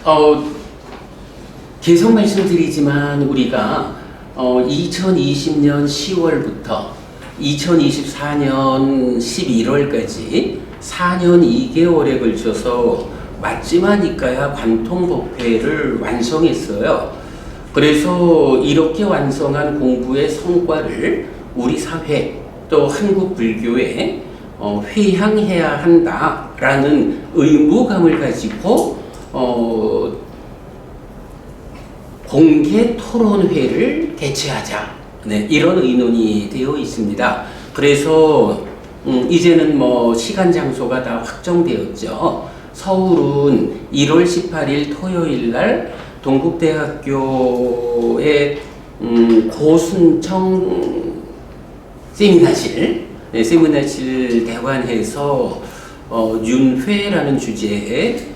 어, 계속 말씀드리지만 우리가 2020년 10월부터 2024년 11월까지 4년 2개월에 걸쳐서 맞지마니까야 관통법회를 완성했어요. 그래서 이렇게 완성한 공부의 성과를 우리 사회 또 한국 불교에 회향해야 한다라는 의무감을 가지고 공개 토론회를 개최하자. 네, 이런 의논이 되어 있습니다. 그래서 이제는 시간 장소가 다 확정되었죠. 서울은 1월 18일 토요일 날 동국대학교의 고순청 세미나실, 세미나실 대관해서 윤회라는 주제의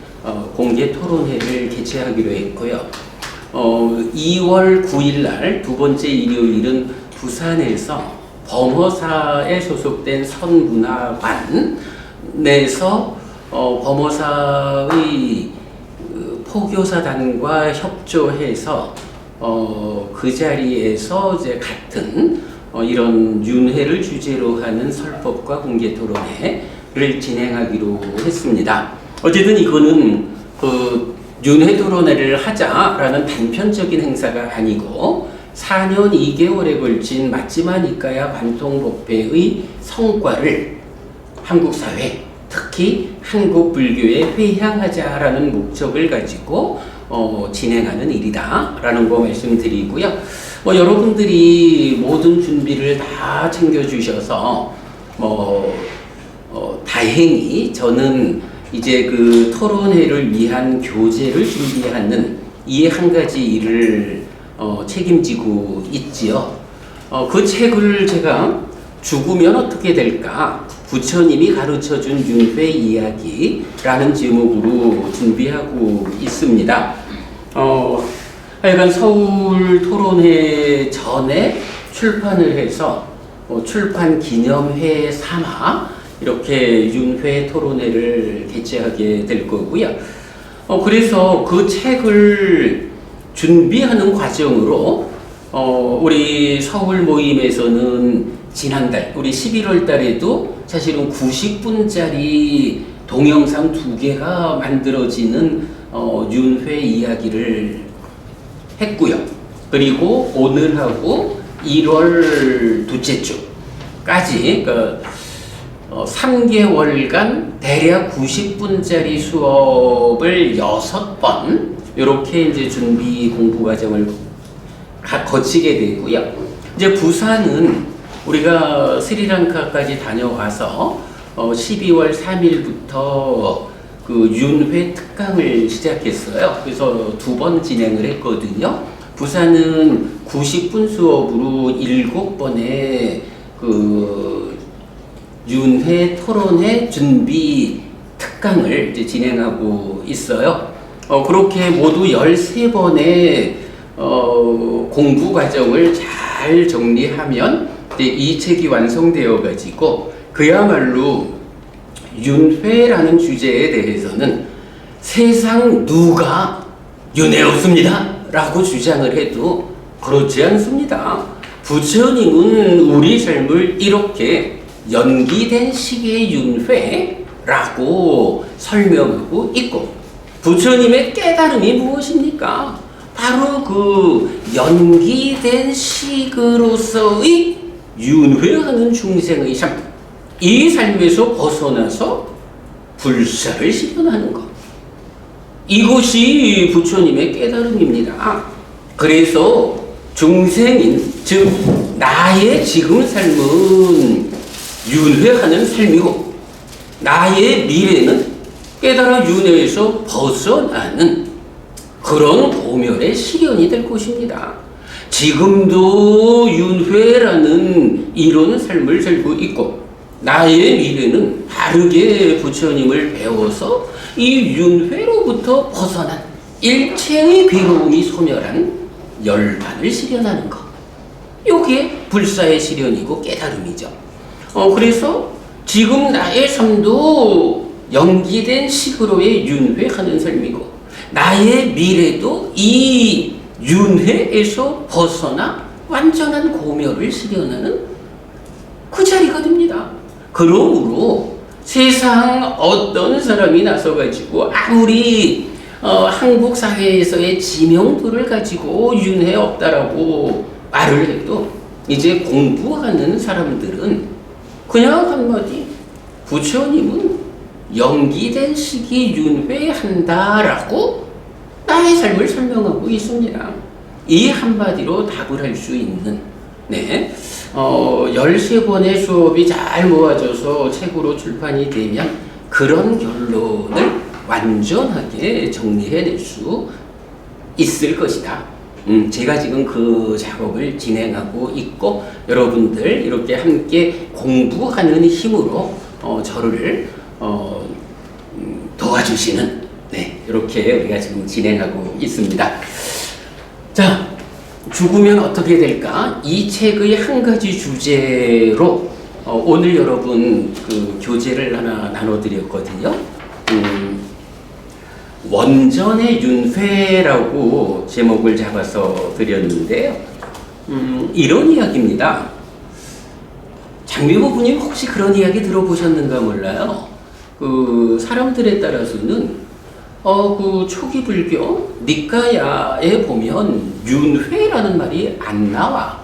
공개 토론회를 개최하기로 했고요. 2월 9일 날 두 번째 일요일은 부산에서 범어사에 소속된 선문화관에서 범어사의 포교사단과 협조해서 그 자리에서 이제 같은 이런 윤회를 주제로 하는 설법과 공개 토론회를 진행하기로 했습니다. 어쨌든 이거는 윤회 토론회를 하자라는 단편적인 행사가 아니고 4년 2개월에 걸친 맞지마니까야 관통법회의 성과를 한국 사회, 특히 한국 불교에 회향하자라는 목적을 가지고 진행하는 일이다라는 거 말씀드리고요. 여러분들이 모든 준비를 다 챙겨주셔서 다행히 저는 이제 그 토론회를 위한 교재를 준비하는 이 한 가지 일을 책임지고 있지요. 그 책을 제가 죽으면 어떻게 될까? 부처님이 가르쳐준 윤회 이야기라는 제목으로 준비하고 있습니다. 하여간 서울 토론회 전에 출판을 해서 출판 기념회 삼아 이렇게 윤회 토론회를 개최하게 될 거고요. 그래서 그 책을 준비하는 과정으로 우리 서울 모임에서는 지난달 우리 11월 달에도 사실은 90분짜리 동영상 2개가 만들어지는 윤회 이야기를 했고요. 그리고 오늘하고 1월 둘째 주까지 3개월간 대략 90분짜리 수업을 6번 이렇게 이제 준비 공부 과정을 거치게 되고요. 이제 부산은 우리가 스리랑카까지 다녀와서 12월 3일부터 그 윤회 특강을 시작했어요. 그래서 2번 진행을 했거든요. 부산은 90분 수업으로 7번의 그 윤회 토론회 준비 특강을 이제 진행하고 있어요. 그렇게 모두 13번의 공부 과정을 잘 정리하면 이 책이 완성되어 가지고 그야말로 윤회라는 주제에 대해서는 세상 누가 윤회 없습니다 라고 주장을 해도 그렇지 않습니다. 부처님은 우리 삶을 이렇게 연기된 시기의 윤회라고 설명하고 있고, 부처님의 깨달음이 무엇입니까? 바로 그 연기된 식으로서의 윤회하는 중생의 삶, 이 삶에서 벗어나서 불사를 실현하는 것, 이것이 부처님의 깨달음입니다. 그래서 중생인, 즉 나의 지금 삶은 윤회하는 삶이고 나의 미래는 깨달아 윤회에서 벗어나는 그런 고멸의 실현이 될 것입니다. 지금도 윤회라는 이런 삶을 살고 있고 나의 미래는 바르게 부처님을 배워서 이 윤회로부터 벗어난 일체의 괴로움이 소멸한 열반을 실현하는 것, 이게 불사의 실현이고 깨달음이죠. 그래서 지금 나의 삶도 연기된 식으로의 윤회하는 삶이고 나의 미래도 이 윤회에서 벗어나 완전한 고멸을 실현하는 그 자리가 됩니다. 그러므로 세상 어떤 사람이 나서가지고 아무리 한국 사회에서의 지명도를 가지고 윤회 없다라고 말을 해도 이제 공부하는 사람들은 그냥 한마디 부처님은 연기된 시기 윤회한다라고 나의 삶을 설명하고 있습니다. 이 한마디로 답을 할 수 있는 13번의 수업이 잘 모아져서 책으로 출판이 되면 그런 결론을 완전하게 정리해낼 수 있을 것이다. 제가 지금 그 작업을 진행하고 있고 여러분들 이렇게 함께 공부하는 힘으로 저를 도와주시는 이렇게 우리가 지금 진행하고 있습니다. 자, 죽으면 어떻게 될까? 이 책의 한 가지 주제로 오늘 여러분 그 교재를 하나 나눠드렸거든요. 원전의 윤회라고 제목을 잡아서 드렸는데요. 이런 이야기입니다. 장미보 부님 혹시 그런 이야기 들어보셨는가 몰라요. 그 사람들에 따라서는 그 초기 불교 니까야에 보면 윤회라는 말이 안 나와.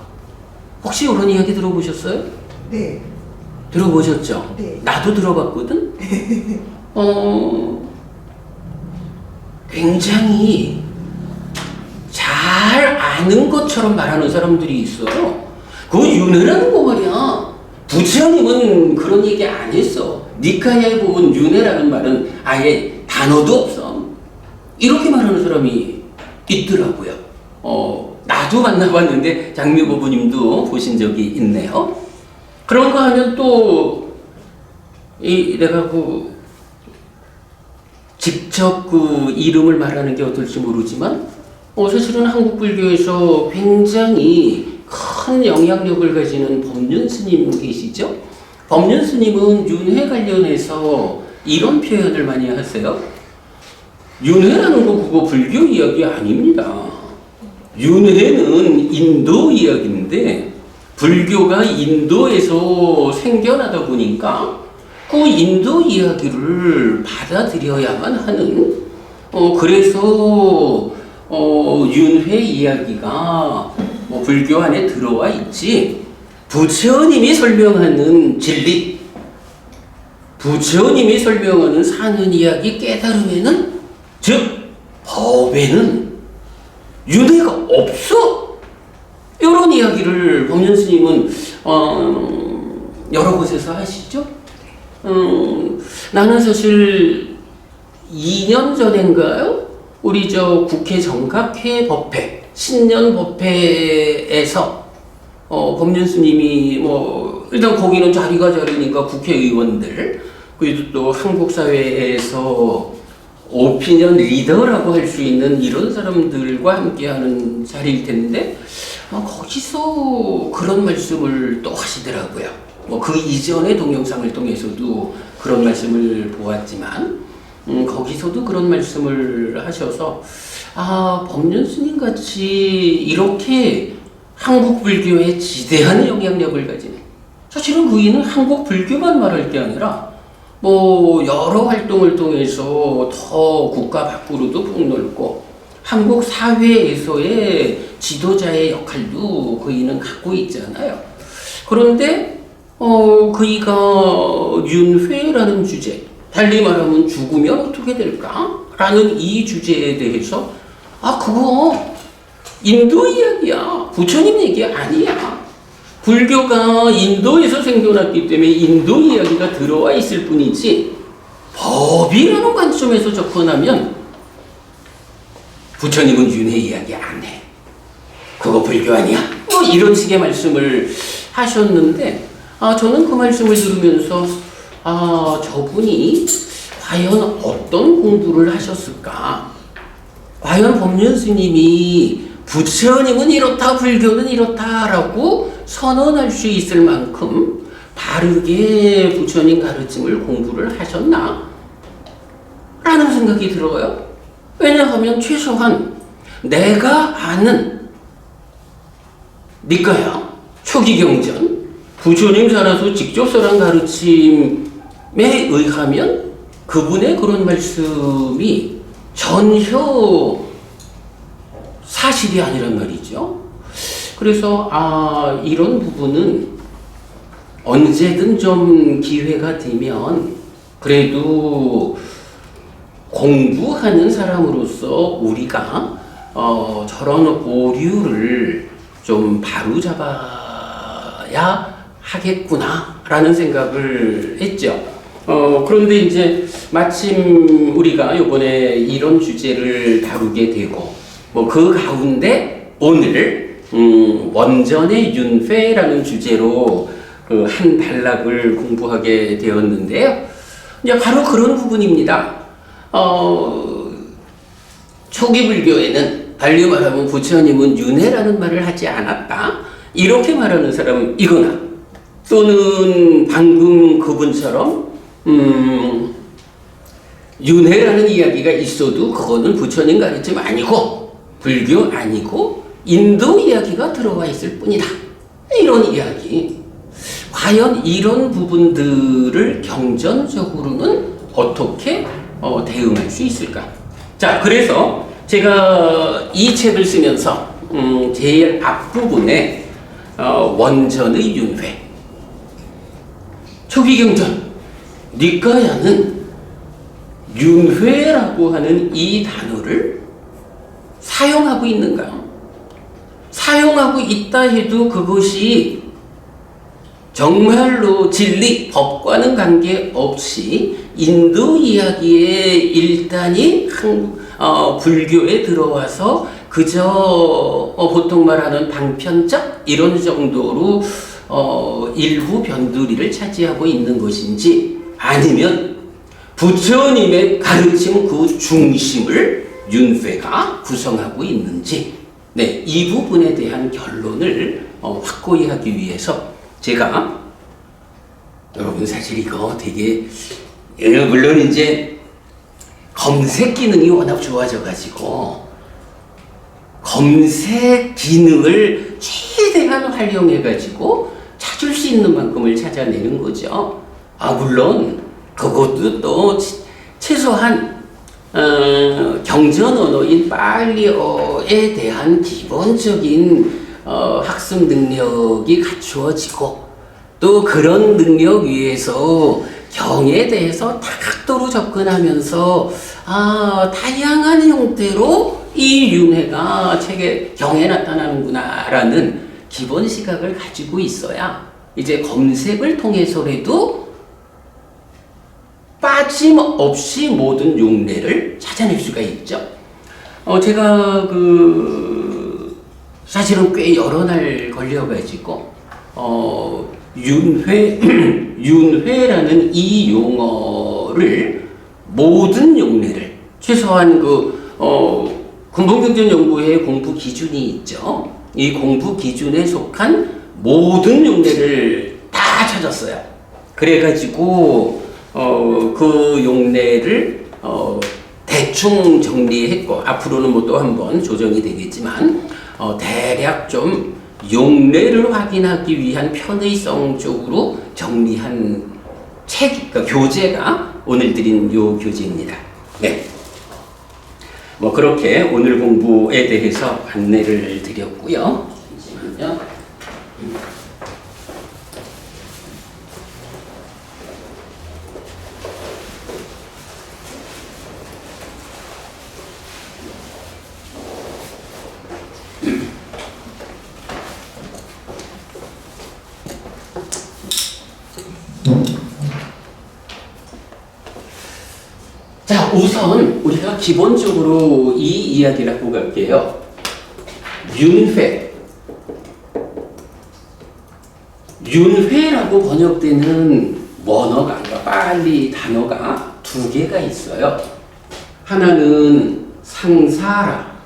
혹시 이런 이야기 들어보셨어요? 네. 들어보셨죠? 네. 나도 들어봤거든. 굉장히 잘 아는 것처럼 말하는 사람들이 있어요. 그 윤회라는 거 말이야. 부처님은 그런 얘기 안 했어. 니카야에 보면 윤회라는 말은 아예 단어도 없어. 이렇게 말하는 사람이 있더라고요. 나도 만나봤는데 장미보 부님도 보신 적이 있네요. 그런가 하면 또 내가 직접 그 이름을 말하는 게 어떨지 모르지만 사실은 한국 불교에서 굉장히 큰 영향력을 가지는 법륜 스님 계시죠? 법륜 스님은 윤회 관련해서 이런 표현을 많이 하세요. 윤회라는 거 그거 불교 이야기 아닙니다. 윤회는 인도 이야기인데 불교가 인도에서 생겨나다 보니까 그 인도 이야기를 받아들여야만 하는 그래서 윤회 이야기가 불교 안에 들어와 있지. 부처님이 설명하는 진리, 부처님이 설명하는 사는 이야기 깨달음에는 즉 법에는 윤회가 없어. 이런 이야기를 법륜 스님은 여러 곳에서 하시죠. 나는 사실 2년 전인가요? 우리 국회 정각회 법회, 신년 법회에서 법륜 스님이 일단 거기는 자리가 자리니까 국회의원들 그리고 또 한국 사회에서 오피니언 리더라고 할 수 있는 이런 사람들과 함께하는 자리일 텐데 거기서 그런 말씀을 또 하시더라고요. 그 이전의 동영상을 통해서도 그런 말씀을 보았지만 거기서도 그런 말씀을 하셔서 법륜 스님 같이 이렇게 한국 불교에 지대한 영향력을 가진 사실은 그이는 한국 불교만 말할 게 아니라 여러 활동을 통해서 더 국가 밖으로도 폭넓고 한국 사회에서의 지도자의 역할도 그이는 갖고 있잖아요. 그런데 그이가 윤회라는 주제, 달리 말하면 죽으면 어떻게 될까? 라는 이 주제에 대해서 그거 인도 이야기야. 부처님 얘기 아니야. 불교가 인도에서 생겨났기 때문에 인도 이야기가 들어와 있을 뿐이지 법이라는 관점에서 접근하면 부처님은 윤회 이야기 안 해. 그거 불교 아니야? 이런 식의 말씀을 하셨는데 저는 그 말씀을 들으면서 저분이 과연 어떤 공부를 하셨을까? 과연 법륜 스님이 부처님은 이렇다, 불교는 이렇다라고 선언할 수 있을 만큼 바르게 부처님 가르침을 공부를 하셨나? 라는 생각이 들어요. 왜냐하면 최소한 내가 아는 니까야 초기경전 부처님 살아서 직접 설한 가르침에 의하면 그분의 그런 말씀이 전혀 사실이 아니란 말이죠. 그래서 이런 부분은 언제든 좀 기회가 되면 그래도 공부하는 사람으로서 우리가 저런 오류를 좀 바로잡아야 하겠구나라는 생각을 했죠. 그런데 이제 마침 우리가 이번에 이런 주제를 다루게 되고 뭐 그 가운데 오늘 원전의 윤회라는 주제로 한 단락을 공부하게 되었는데요. 이제 바로 그런 부분입니다. 초기 불교에는 달리 말하면 부처님은 윤회라는 말을 하지 않았다. 이렇게 말하는 사람은 이거나 또는 방금 그분처럼 윤회라는 이야기가 있어도 그거는 부처님 가르침 아니고 불교 아니고 인도 이야기가 들어와 있을 뿐이다. 이런 이야기. 과연 이런 부분들을 경전적으로는 어떻게 대응할 수 있을까? 자, 그래서 제가 이 책을 쓰면서 제일 앞부분에 원전의 윤회, 초기경전, 니까야는 윤회라고 하는 이 단어를 사용하고 있는가? 사용하고 있다 해도 그것이 정말로 진리, 법과는 관계없이 인도 이야기에 일단이 불교에 들어와서 그저 보통 말하는 방편적 이런 정도로 일부 변두리를 차지하고 있는 것인지 아니면 부처님의 가르침 그 중심을 윤회가 구성하고 있는지 이 부분에 대한 결론을 확고히 하기 위해서 제가 여러분 사실 이거 되게 물론 이제 검색 기능이 워낙 좋아져 가지고 검색 기능을 최대한 활용해 가지고 찾을 수 있는 만큼을 찾아내는 거죠. 물론 그것도 또 최소한 경전 언어인 빨리어에 대한 기본적인 학습 능력이 갖추어지고 또 그런 능력 위에서 경에 대해서 다각도로 접근하면서 다양한 형태로 이 윤회가 책의 경에 나타나는구나라는 기본 시각을 가지고 있어야 이제 검색을 통해서라도 빠짐없이 모든 용례를 찾아낼 수가 있죠. 제가 사실은 꽤 여러 날 걸려가지고 윤회라는 이 용어를 모든 용례를 최소한 근본경전연구회의 공부 기준이 있죠. 이 공부 기준에 속한 모든 용례를 다 찾았어요. 그래가지고 그 용례를 대충 정리했고 앞으로는 뭐 또 한번 조정이 되겠지만 대략 좀 용례를 확인하기 위한 편의성 쪽으로 정리한 책, 그러니까 교재가 오늘 드린 요 교재입니다. 네. 뭐 그렇게 오늘 공부에 대해서 안내를 드렸고요. 잠시만요. 자, 우선 우리가 기본적으로 이 이야기를 하고 갈게요. 윤회라고 번역되는 원어가, 그러니까 빨리 단어가 두 개가 있어요. 하나는 상사라,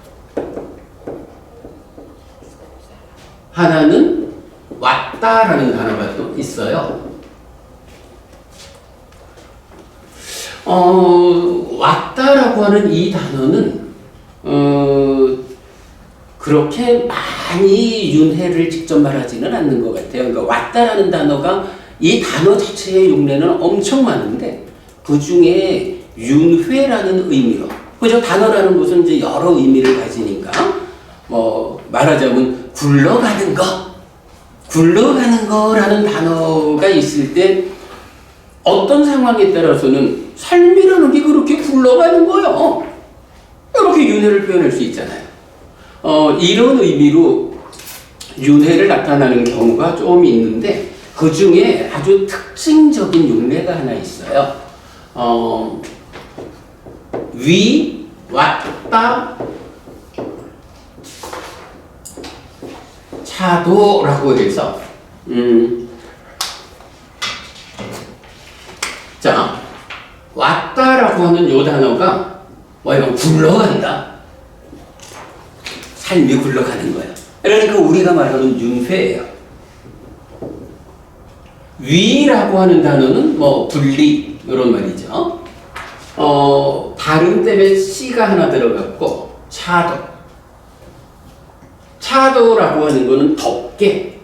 하나는 왔다라는 단어가 또 있어요. 왔다라고 하는 이 단어는 그렇게 많이 윤회를 직접 말하지는 않는 것 같아요. 그러니까 왔다라는 단어가 이 단어 자체의 용례는 엄청 많은데 그 중에 윤회라는 의미로, 그죠? 단어라는 것은 이제 여러 의미를 가지니까 말하자면 굴러가는 거라는 단어가 있을 때 어떤 상황에 따라서는 삶이라는 게 그렇게 굴러가는 거예요. 이렇게 윤회를 표현할 수 있잖아요. 이런 의미로 윤회를 나타나는 경우가 좀 있는데 그 중에 아주 특징적인 윤례가 하나 있어요. 위, 왔다, 차도라고 해서 자, 왔다라고 하는 요 단어가 이건 굴러간다. 삶이 굴러가는 거예요. 그러니까 우리가 말하는 윤회예요. 위라고 하는 단어는 분리 이런 말이죠. 발음 때문에 씨가 하나 들어갔고 차도라고 하는 거는 덮개.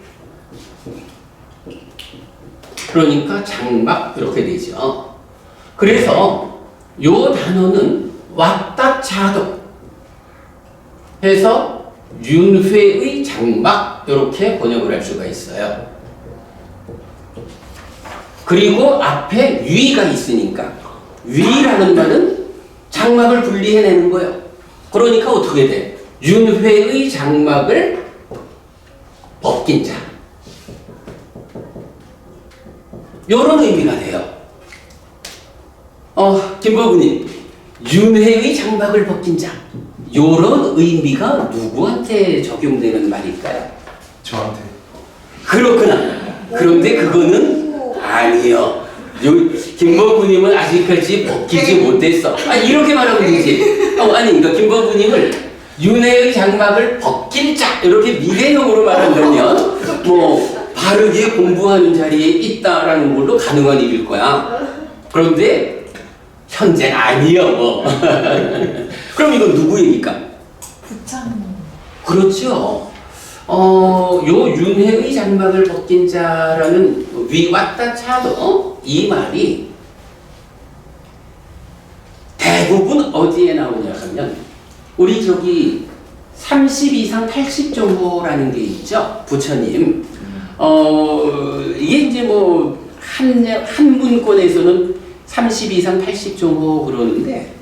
그러니까 장막 이렇게 되죠. 그래서 요 단어는 왔다 차도 해서 윤회의 장막 이렇게 번역을 할 수가 있어요. 그리고 앞에 위가 있으니까 위라는 말은 장막을 분리해내는 거예요. 그러니까 어떻게 돼? 윤회의 장막을 벗긴 자. 이런 의미가 돼요. 김버부님, 윤회의 장막을 벗긴 자. 이런 의미가 누구한테 적용되는 말일까요? 저한테. 그렇구나. 그런데 그거는 아니요. 김버부님은 아직까지 벗기지 못했어. 이렇게 말하면 되지. 그러니까 김버부님을 윤회의 장막을 벗길 자 이렇게 미래형으로 말한다면 바르게 공부하는 자리에 있다라는 걸로 가능한 일일 거야. 그런데 현재는 아니요. 그럼 이건 누구 얘기일까? 부처님. 그렇죠. 요 윤회의 장막을 벗긴 자라는 위 왔다 차도 이 말이 대부분 어디에 나오냐 하면 우리 30 이상 80정도라는 게 있죠. 부처님. 이게 이제 한 문권에서는 30 이상 80정도 그러는데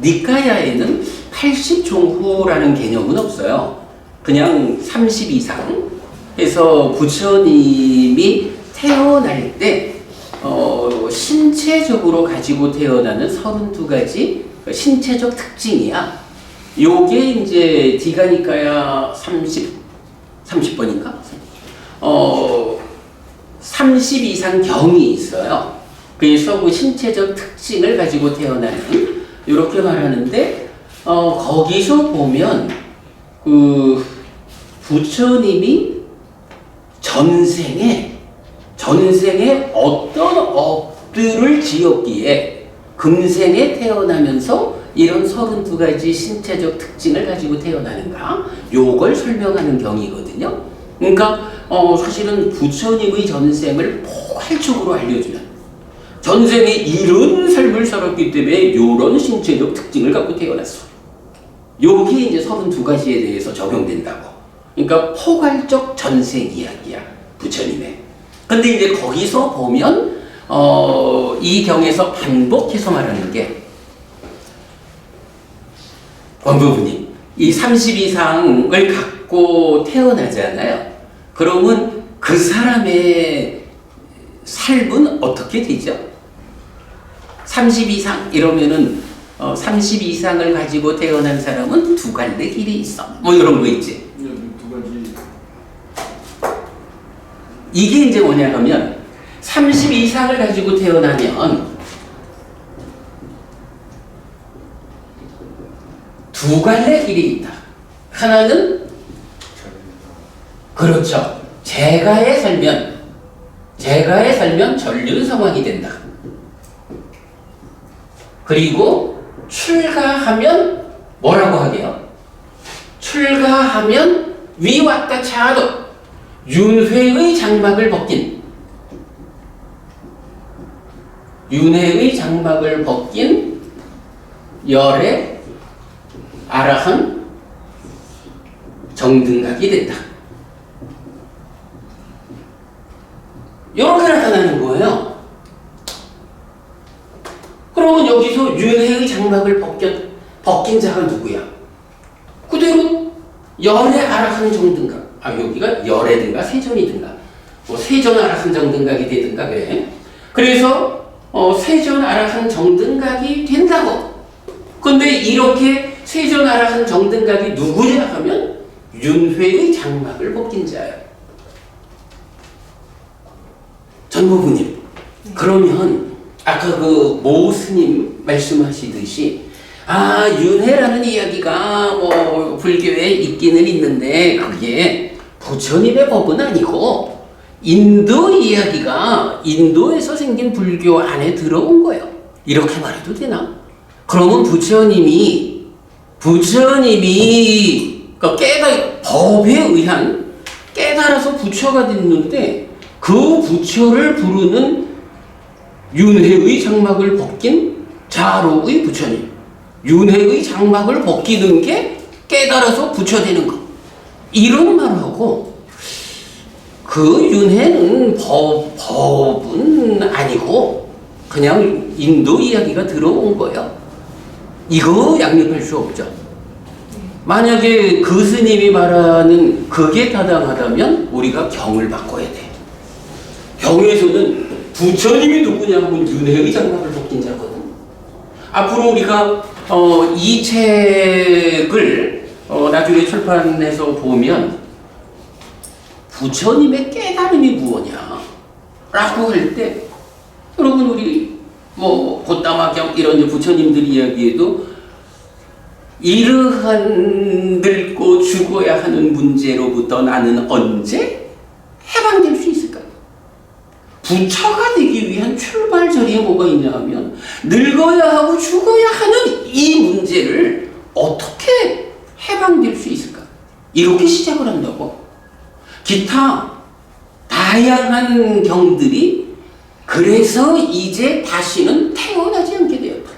니카야에는 80정도라는 개념은 없어요. 그냥 30 이상 해서 부처님이 태어날 때 신체적으로 가지고 태어나는 32가지 신체적 특징이야. 요게 이제 디가니카야 30번인가? 30 이상 경이 있어요. 그래서 그 신체적 특징을 가지고 태어나는 이렇게 말하는데 거기서 보면 그 부처님이 전생에 어떤 업들을 지었기에 금생에 태어나면서 이런 32가지 신체적 특징을 가지고 태어나는가 요걸 설명하는 경이거든요. 그러니까 사실은 부처님의 전생을 포괄적으로 알려주면 전생에 이런 삶을 살았기 때문에 이런 신체적 특징을 갖고 태어났어. 요게 이제 32가지에 대해서 적용된다고. 그러니까 포괄적 전생 이야기야, 부처님의. 근데 이제 거기서 보면 이 경에서 반복해서 말하는 게 권부부님, 이 30 이상을 갖고 태어나잖아요. 그러면 그 사람의 삶은 어떻게 되죠? 30 이상 이러면은 30 이상을 가지고 태어난 사람은 두 갈래 길이 있어. 이런 거 있지. 두 가지. 이게 이제 뭐냐 하면 30 이상을 가지고 태어나면 두 갈래 길이 있다. 하나는 그렇죠. 재가에 살면 전륜성왕이 된다. 그리고 출가하면 뭐라고 하게요? 출가하면 위왔다 차도 윤회의 장막을 벗긴 열의 아라한 정등각이 된다. 이렇게 나타나는 거예요. 그러면 여기서 윤회의 장막을 벗긴 자가 누구야? 그대로 열의 아라한 정등각. 여기가 열애든가 세전이든가 뭐 세전 아라한 정등각이 되든가 그래. 그래서 세전 아라한 정등각이 된다고. 근데 이렇게 세전 아라한 정등각이 누구냐 하면 윤회의 장막을 벗긴 자예요. 전무부님, 그러면 아까 그 모 스님 말씀하시듯이 윤회라는 이야기가 뭐 불교에 있기는 있는데 그게 부처님의 법은 아니고 인도 이야기가 인도에서 생긴 불교 안에 들어온 거예요. 이렇게 말해도 되나? 그러면 부처님이 법에 의한 깨달아서 부처가 됐는데 그 부처를 부르는 윤회의 장막을 벗긴 자로의 부처님. 윤회의 장막을 벗기는 게 깨달아서 부처 되는 거. 이런 말하고 그 윤회는 법은 아니고 그냥 인도 이야기가 들어온 거예요. 이거 양립할 수 없죠. 만약에 그 스님이 말하는 그게 타당하다면 우리가 경을 바꿔야 돼. 경에서는 부처님이 누구냐 하면 윤회의 장막을 벗긴 자거든. 앞으로 우리가 이 책을 나중에 출판해서 보면 부처님의 깨달음이 무엇냐 라고 할 때 여러분 우리 뭐 고따마경 이런 부처님들 이야기에도 이러한 늙고 죽어야 하는 문제로부터 나는 언제 해방될 수 있을까? 부처가 되기 위한 출발점이 뭐가 있냐 하면 늙어야 하고 죽어야 하는 이 문제를 어떻게 해방될 수 있을까? 이렇게 시작을 한다고. 기타 다양한 경들이 그래서 이제 다시는 태어나지 않게 되었다.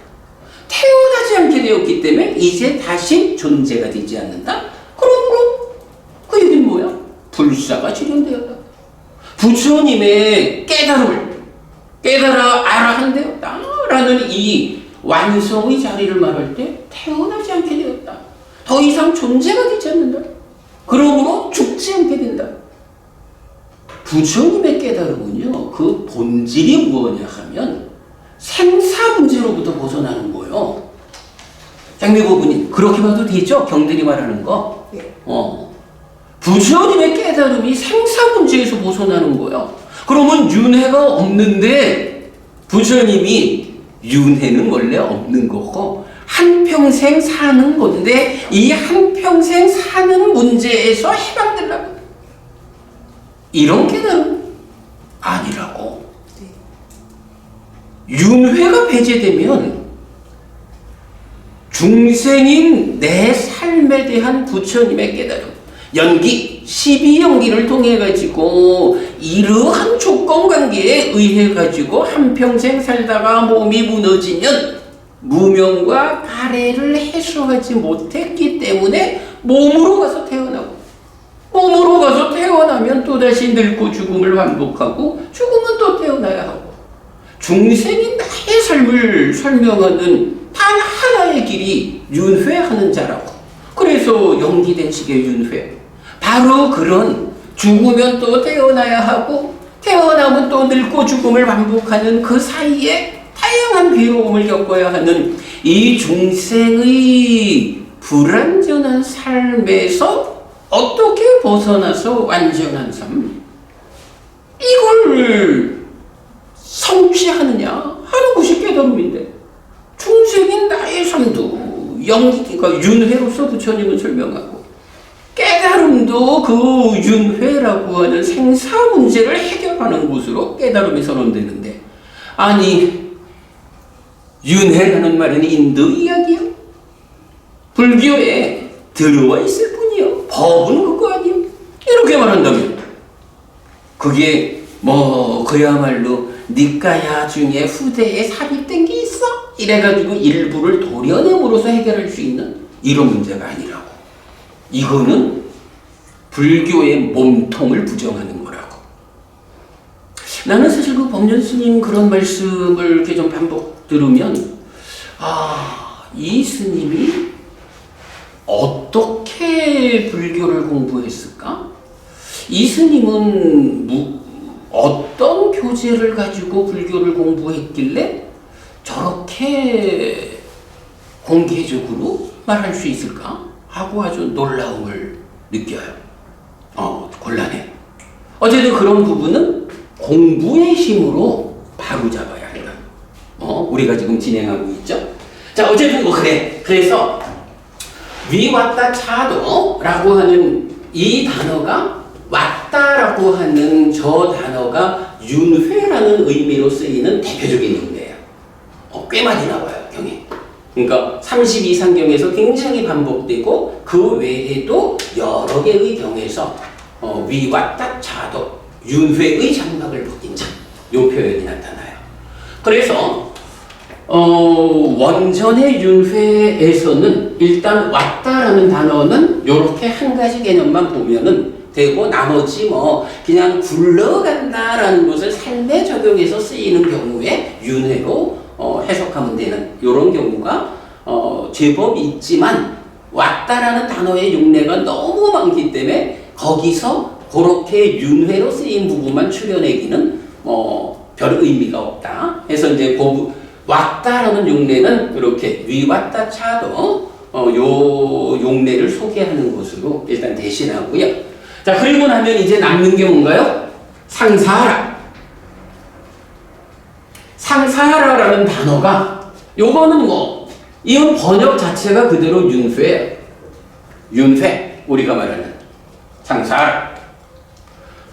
태어나지 않게 되었기 때문에 이제 다시 존재가 되지 않는다. 그러므로 그 얘기는 뭐야? 불사가 실현되었다. 부처님의 깨달음을 깨달아 아라한되었다라는 이 완성의 자리를 말할 때 태어나지 않게 되었다. 더 이상 존재가 되지 않는다. 그러므로 죽지 않게 된다. 부처님의 깨달음은요, 그 본질이 무엇이냐 하면 생사 문제로부터 벗어나는 거예요. 장미고분님, 그렇게 봐도 되죠? 경들이 말하는 거. 네. 부처님의 깨달음이 생사 문제에서 벗어나는 거예요. 그러면 윤회가 없는데 부처님이 윤회는 원래 없는 거고 한평생 사는 건데 이 한평생 사는 문제에서 해방되려고. 이런 깨달음 아니라고. 윤회가 배제되면 중생인 내 삶에 대한 부처님의 깨달음, 연기, 12연기를 통해 가지고 이러한 조건관계에 의해 가지고 한평생 살다가 몸이 무너지면 무명과 가래를 해소하지 못했기 때문에 몸으로 가서 태어나고, 몸으로 가서 태어나면 또다시 늙고 죽음을 반복하고 죽으면 또 태어나야 하고, 중생인 나의 삶을 설명하는 단 하나의 길이 윤회하는 자라고. 그래서 연기된 식의 윤회, 바로 그런 죽으면 또 태어나야 하고 태어나면 또 늙고 죽음을 반복하는 그 사이에 다양한 괴로움을 겪어야 하는 이 중생의 불완전한 삶에서 어떻게 벗어나서 완전한 삶, 이걸 성취하느냐 하는 것이 깨달음인데, 중생인 나의 삶도 연기가 윤회로서 부처님은 설명하고, 깨달음도 그 윤회라고 하는 생사 문제를 해결하는 곳으로 깨달음이 선언되는데, 아니 윤회라는 말은 인도 이야기야. 불교에 들어와 있을 뿐이야. 법은 그거 아님? 이렇게 말한다면 그게 뭐 그야말로 니까야 중에 후대에 삽입된 게 있어? 이래가지고 일부를 도려냄으로써 해결할 수 있는 이런 문제가 아니라고. 이거는 불교의 몸통을 부정하는 거라고. 나는 사실 그 법륜 스님 그런 말씀을 이렇게 좀 반복 들으면 이 스님이 어떻게 불교를 공부했을까? 이 스님은 어떤 교재를 가지고 불교를 공부했길래 저렇게 공개적으로 말할 수 있을까? 하고 아주 놀라움을 느껴요. 곤란해. 어쨌든 그런 부분은 공부의 힘으로 바로 잡아야 한다. 우리가 지금 진행하고 있죠. 자, 어쨌든 그래. 그래서 위왔다 차도라고 하는 이 단어가 왔다라고 하는 저 단어가 윤회라는 의미로 쓰이는 대표적인 용례예요. 꽤 많이 나와요, 경에. 그러니까 32상경에서 굉장히 반복되고 그 외에도 여러 개의 경에서 위왔다 차도, 윤회의 장막을 벗긴 자, 요 표현이 나타나요. 그래서 원전의 윤회에서는 일단 왔다라는 단어는 이렇게 한 가지 개념만 보면은 되고 나머지 그냥 굴러간다라는 것을 삶에 적용해서 쓰이는 경우에 윤회로 해석하면 되는 이런 경우가 제법 있지만 왔다라는 단어의 용례가 너무 많기 때문에 거기서 그렇게 윤회로 쓰인 부분만 추려내기는 별 의미가 없다. 해서 이제 왔다라는 용례는 이렇게 위왔다 차도 요 용례를 소개하는 것으로 일단 대신하고요. 자, 그리고 나면 이제 남는 게 뭔가요? 상사하라. 상사하라라는 단어가 요거는 이건 번역 자체가 그대로 윤회예요. 윤회, 우리가 말하는 상사하라.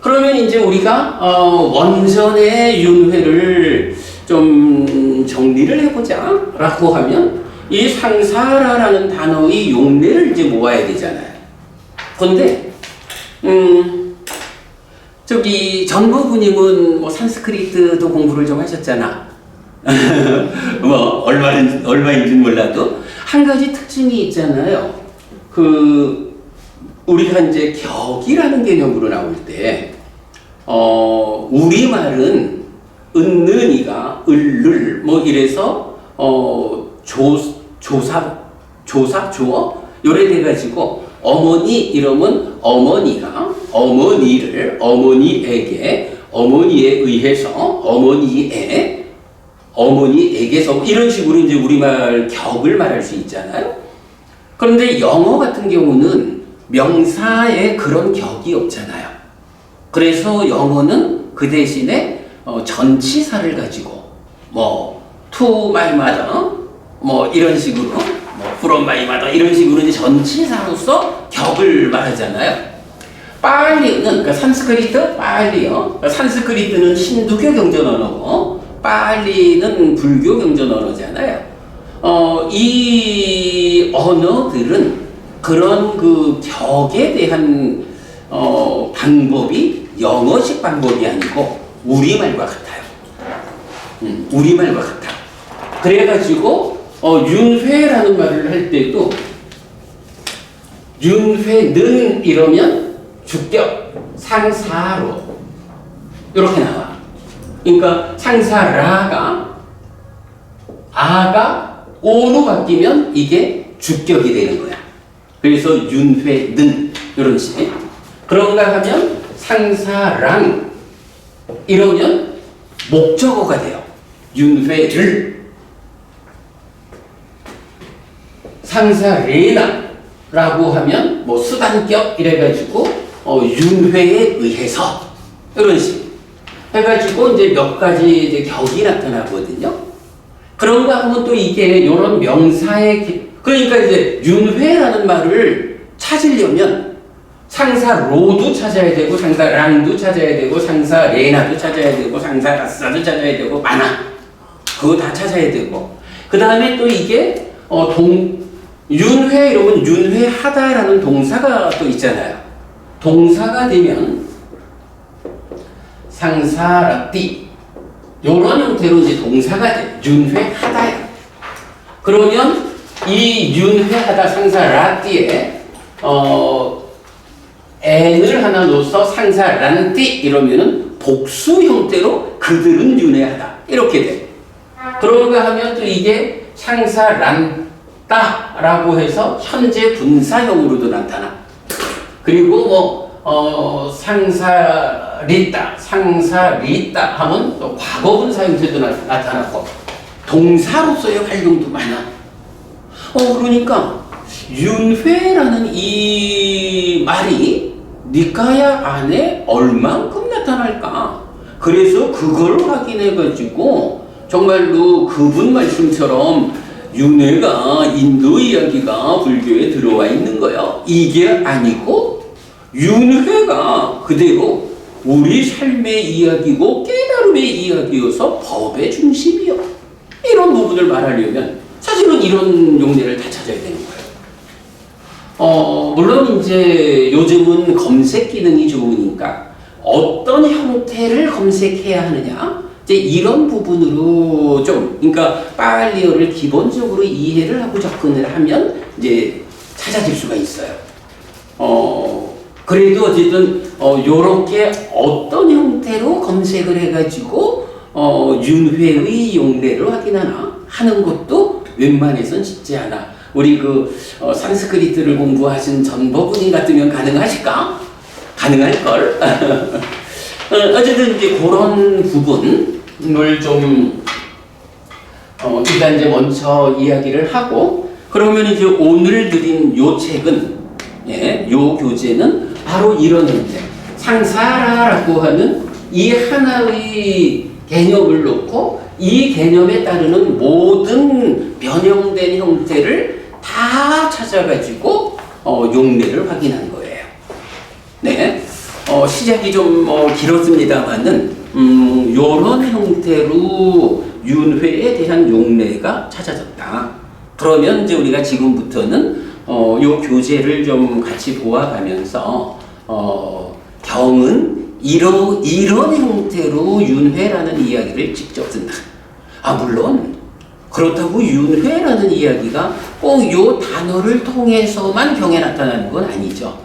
그러면 이제 우리가 원전의 윤회를 좀 정리를 해보자 라고 하면 이 상사라라는 단어의 용례를 이제 모아야 되잖아요. 그런데 저기 전무부님은 산스크리트도 공부를 좀 하셨잖아. 얼마인지는 몰라도 한 가지 특징이 있잖아요. 우리가 이제 격이라는 개념으로 나올 때 우리말은 은는이가 을를 이래서 조어 요래 돼가지고 어머니 이러면 어머니가 어머니를 어머니에게 어머니에 의해서 어머니에게서 이런 식으로 이제 우리말 격을 말할 수 있잖아요. 그런데 영어 같은 경우는 명사에 그런 격이 없잖아요. 그래서 영어는 그 대신에 전치사를 가지고 to my mother 이런 식으로 from my mother 이런 식으로 이제 전치사로서 격을 말하잖아요. 빨리는 그러니까 산스크리트 빨리요. 산스크리트는 힌두교 경전 언어고 빨리는 불교 경전 언어잖아요. 이 언어들은 그런 그 격에 대한 방법이 영어식 방법이 아니고 우리말과 같아요. 우리말과 같아. 그래가지고 윤회라는 말을 할 때도 윤회는 이러면 주격 상사로 이렇게 나와. 그러니까 상사라가 아가 오로 바뀌면 이게 주격이 되는 거야. 그래서 윤회는 이런 식. 그런가 하면 상사랑 이러면 목적어가 돼요. 윤회를 상사레나라고 하면 수단격 이래가지고 윤회에 의해서 이런 식 해가지고 이제 몇 가지 이제 격이 나타나거든요. 그런가 하면 또 이게 이런 명사의 그러니까 이제 윤회라는 말을 찾으려면 상사로도 찾아야 되고 상사랑도 찾아야 되고 상사레나도 찾아야 되고 상사라사도 찾아야 되고 많아. 그거 다 찾아야 되고 그 다음에 또 이게 윤회 이러면 윤회하다라는 동사가 또 있잖아요. 동사가 되면 상사라띠 요런 형태로 이제 동사가 돼. 윤회하다야. 그러면 이 윤회하다 상사라띠에 n을 하나 넣어서 상사란띠 이러면은 복수 형태로 그들은 윤회하다 이렇게 돼. 그런가 하면 또 이게 상사란따라고 해서 현재 분사형으로도 나타나. 그리고 상사리따, 상사리따 하면 또 과거분사 형태도 나타나고 동사로서의 활용도 많아. 그러니까 윤회라는 이 말이 니까야 안에 얼만큼 나타날까? 그래서 그걸 확인해가지고 정말로 그분 말씀처럼 윤회가 인도 이야기가 불교에 들어와 있는 거예요. 이게 아니고 윤회가 그대로 우리 삶의 이야기고 깨달음의 이야기여서 법의 중심이요. 이런 부분을 말하려면 사실은 이런 용례를 다 찾아야 되는 거예요. 물론 이제 요즘은 검색 기능이 좋으니까 어떤 형태를 검색해야 하느냐 이제 이런 부분으로 좀 그러니까 빨리어를 기본적으로 이해를 하고 접근을 하면 이제 찾아질 수가 있어요. 그래도 어쨌든 요렇게 어떤 형태로 검색을 해가지고 윤회의 용례를 확인하나 하는 것도 웬만해선 쉽지 않아. 우리 산스크리트를 공부하신 전버분이 같으면 가능하실까? 가능할걸? 어쨌든 이제 그런 부분을 좀 일단 이제 먼저 이야기를 하고 그러면 이제 오늘 드린 요 책은 요 교재는 바로 이런 형태 상사라라고 하는 이 하나의 개념을 놓고 이 개념에 따르는 모든 변형된 형태를 다 찾아가지고 용례를 확인한 거예요. 네, 시작이 좀 길었습니다만은 요런 형태로 윤회에 대한 용례가 찾아졌다. 그러면 이제 우리가 지금부터는 요 교재를 좀 같이 보아가면서 경은 이런 형태로 윤회라는 이야기를 직접 쓴다. 물론 그렇다고 윤회라는 이야기가 꼭 요 단어를 통해서만 경에 나타나는 건 아니죠.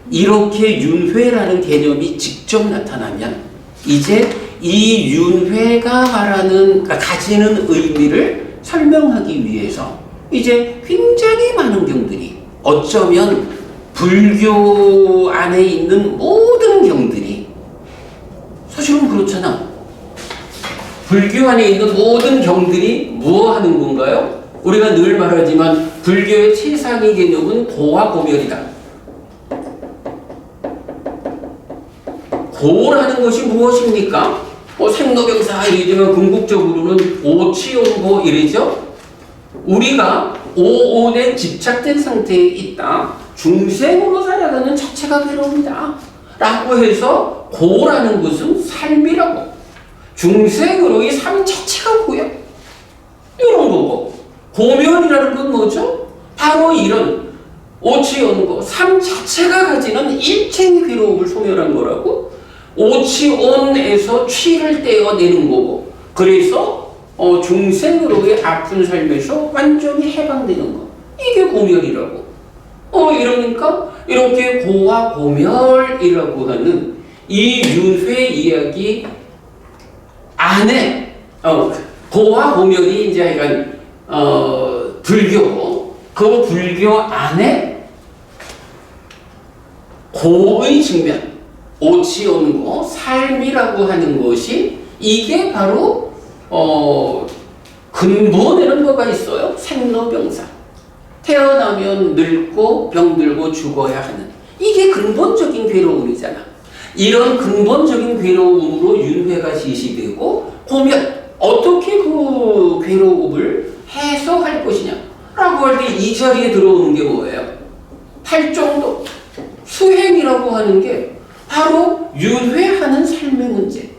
이렇게 윤회라는 개념이 직접 나타나면 이제 이 윤회가 말하는 가지는 의미를 설명하기 위해서 이제 굉장히 많은 경들이 어쩌면 불교 안에 있는 모든 경들이 사실은 그렇잖아. 불교 안에 있는 모든 경들이 뭐 하는 건가요? 우리가 늘 말하지만 불교의 최상위 개념은 고와 고멸이다. 고라는 것이 무엇입니까? 생로병사 이러지만 궁극적으로는 오치온고 이러죠? 우리가 오온에 집착된 상태에 있다. 중생으로 살아가는 자체가 괴로움이다. 라고 해서 고라는 것은 삶이라고. 중생으로의 삶 자체가 고요. 이런 거고. 고멸이라는 건 뭐죠? 바로 이런 오치온고 삶 자체가 가지는 일체의 괴로움을 소멸한 거라고. 오치온에서 취를 떼어내는 거고. 그래서 중생으로의 아픈 삶에서 완전히 해방되는 거. 이게 고멸이라고. 이러니까 이렇게 고와 고멸이라고 하는 이 윤회 이야기 안에 고와 고멸이 이제 약간 불교고 그 불교 안에 고의 측면 오치온고 삶이라고 하는 것이 이게 바로 근본에는 뭐가 있어요? 생로병사. 태어나면 늙고 병들고 죽어야 하는 이게 근본적인 괴로움이잖아. 이런 근본적인 괴로움으로 윤회가 지시되고 고면 어떻게 그 괴로움을 해소할 것이냐 라고 할 때 이 자리에 들어오는 게 뭐예요? 팔정도 수행이라고 하는 게 바로 윤회하는 삶의 문제.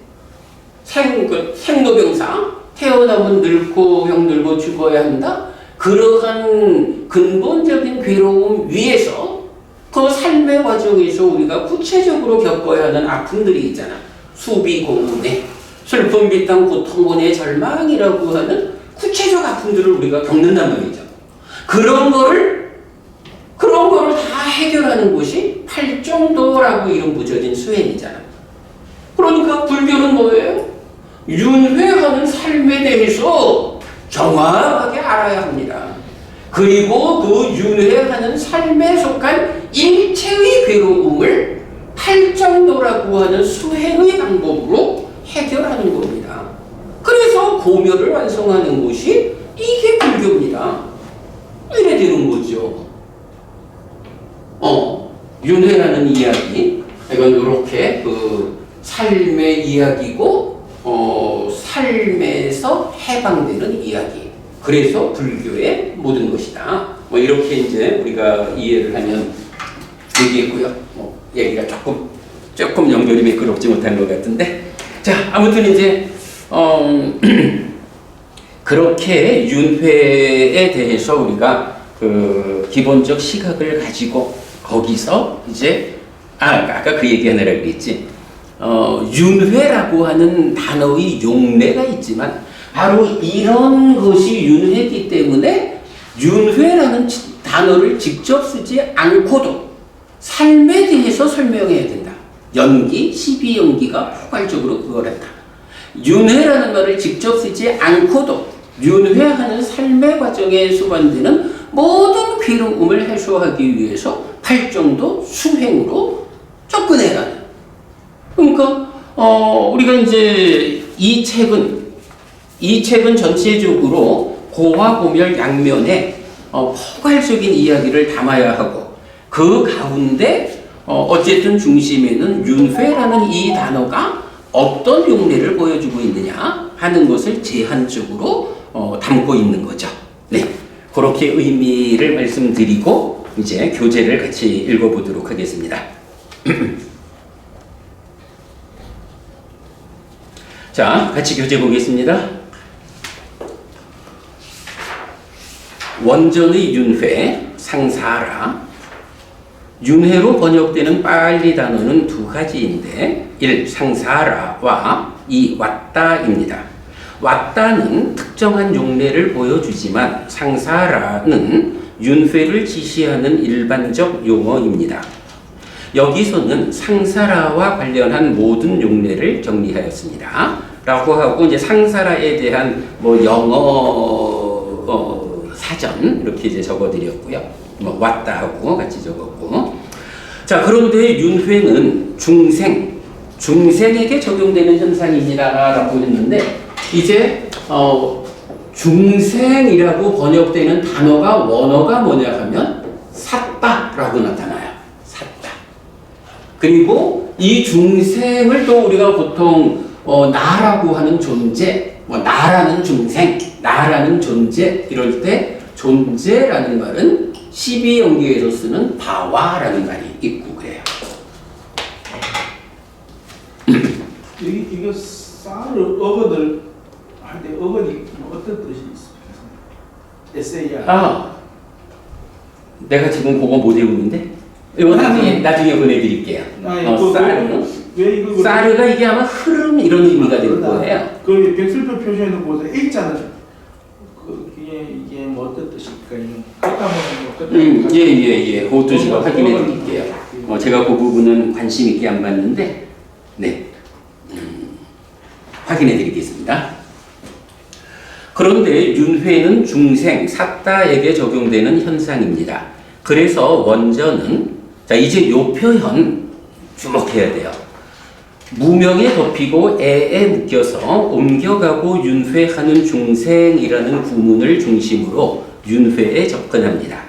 생로병사 태어나면 늙고 병들고 죽어야 한다. 그러한 근본적인 괴로움 위에서 그 삶의 과정에서 우리가 구체적으로 겪어야 하는 아픔들이 있잖아. 수비 고문의 슬픔 비탄 고통원의 절망이라고 하는 구체적 아픔들을 우리가 겪는단 말이죠. 그런 거를 다 해결하는 곳이 팔정도라고 이름 붙여진 수행이잖아. 그러니까 불교는 뭐예요? 윤회하는 삶에 대해서 정확하게 알아야 합니다. 그리고 그 윤회하는 삶에 속한 일체의 괴로움을 팔정도라고 하는 수행의 방법으로 해결하는 겁니다. 그래서 고묘를 완성하는 것이 이게 불교입니다. 이래 되는 거죠. 윤회라는 이야기, 이건 이렇게 그 삶의 이야기고, 삶에서 해방되는 이야기. 그래서 불교의 모든 것이다. 뭐 이렇게 이제 우리가 이해를 하면 되겠고요. 얘기가 조금 연결이 매끄럽지 못한 것 같은데, 자 아무튼 이제 그렇게 윤회에 대해서 우리가 그 기본적 시각을 가지고 거기서 이제 아까 그 얘기하느라 그랬지. 윤회라고 하는 단어의 용례가 있지만 바로 이런 것이 윤회이기 때문에 윤회라는 단어를 직접 쓰지 않고도 삶에 대해서 설명해야 된다. 연기, 12연기가 포괄적으로 그걸 한다. 윤회라는 말을 직접 쓰지 않고도 윤회하는 삶의 과정에 수반되는 모든 괴로움을 해소하기 위해서 팔정도 수행으로 접근해가는. 그러니까 우리가 이제 이 책은 전체적으로 고와 고멸 양면에 포괄적인 이야기를 담아야 하고 그 가운데 어쨌든 중심에는 윤회라는 이 단어가 어떤 용례를 보여주고 있느냐 하는 것을 제한적으로 담고 있는 거죠. 네, 그렇게 의미를 말씀드리고 이제 교재를 같이 읽어보도록 하겠습니다. 자, 같이 교재 보겠습니다. 원전의 윤회, 상사라. 윤회로 번역되는 빨리 단어는 두 가지인데 1. 상사라와 2. 왔다입니다. 왔다는 특정한 용례를 보여주지만 상사라는 윤회를 지시하는 일반적 용어입니다. 여기서는 상사라와 관련한 모든 용례를 정리하였습니다. 라고 하고 이제 상사라에 대한 뭐 영어 사전 이렇게 이제 적어드렸고요. 뭐 왔다 하고 같이 적었고. 자, 그런데 윤회는 중생에게 적용되는 현상입니다라고 했는데 이제 중생이라고 번역되는 단어가 원어가 뭐냐 하면 삿다라고 나타나요. 삿다. 그리고 이 중생을 또 우리가 보통 나라고 하는 존재, 뭐 나라는 중생, 나라는 존재 이럴 때 존재라는 말은 12연기에서 쓰는 바와라는 말이 있고 그래요. 이거 쌀을 어근을 할 때 어근이 어떤 뜻이 있습니까? SAR. 내가 지금 그거 못 외우는데 이거 나중에 보내드릴게요. 쌀르가 이게 아마 흐름 이런 의미가 될 거예요. 그 백설표 표시에는 보세요. 일자는 이게 뭐 어떤 뜻일까요? 예. 그것도 제가 확인해 드릴게요. 제가 그 부분은 관심 있게 안 봤는데, 네. 확인해 드리겠습니다. 그런데 윤회는 중생, 삿다에게 적용되는 현상입니다. 그래서 원전은, 자, 이제 요 표현 주목해야 돼요. 무명에 덮이고 애에 묶여서 옮겨가고 윤회하는 중생이라는 구문을 중심으로 윤회에 접근합니다.